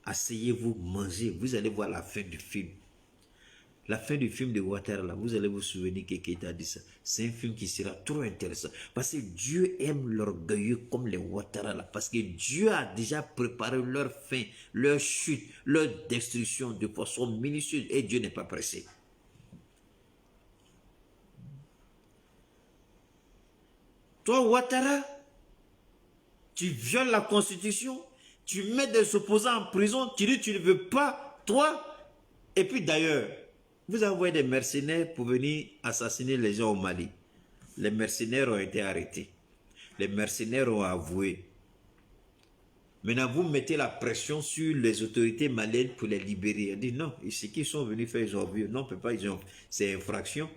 asseyez-vous, mangez. Vous allez voir la fin du film. La fin du film de Ouattara, là, vous allez vous souvenir que Keita a dit ça. C'est un film qui sera trop intéressant. Parce que Dieu aime l'orgueilleux comme les Ouattara, là. Parce que Dieu a déjà préparé leur fin, leur chute, leur destruction de façon minutieuse. Et Dieu n'est pas pressé. Toi, Ouattara, tu violes la constitution, tu mets des opposants en prison, tu dis que tu ne veux pas, toi. Et puis d'ailleurs, vous envoyez des mercenaires pour venir assassiner les gens au Mali. Les mercenaires ont été arrêtés. Les mercenaires ont avoué. Maintenant, vous mettez la pression sur les autorités maliennes pour les libérer. On dit non, ce qu'ils sont venus faire, ils ont vu. Non, on ne peut pas, c'est infraction.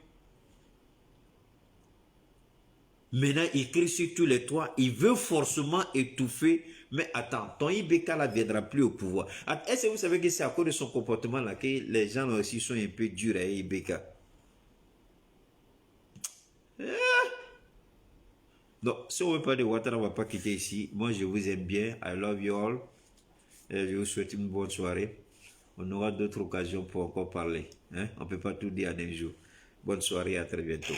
Maintenant, il crie sur tous les toits. Il veut forcément étouffer. Mais attends, ton IBK là ne viendra plus au pouvoir. Est-ce que vous savez que c'est à cause de son comportement là que les gens là aussi sont un peu durs à IBK? Donc, si on ne veut pas de Ouattara, on ne va pas quitter ici. Moi, je vous aime bien. I love you all. Et je vous souhaite une bonne soirée. On aura d'autres occasions pour encore parler. Hein? On ne peut pas tout dire en un jour. Bonne soirée, à très bientôt.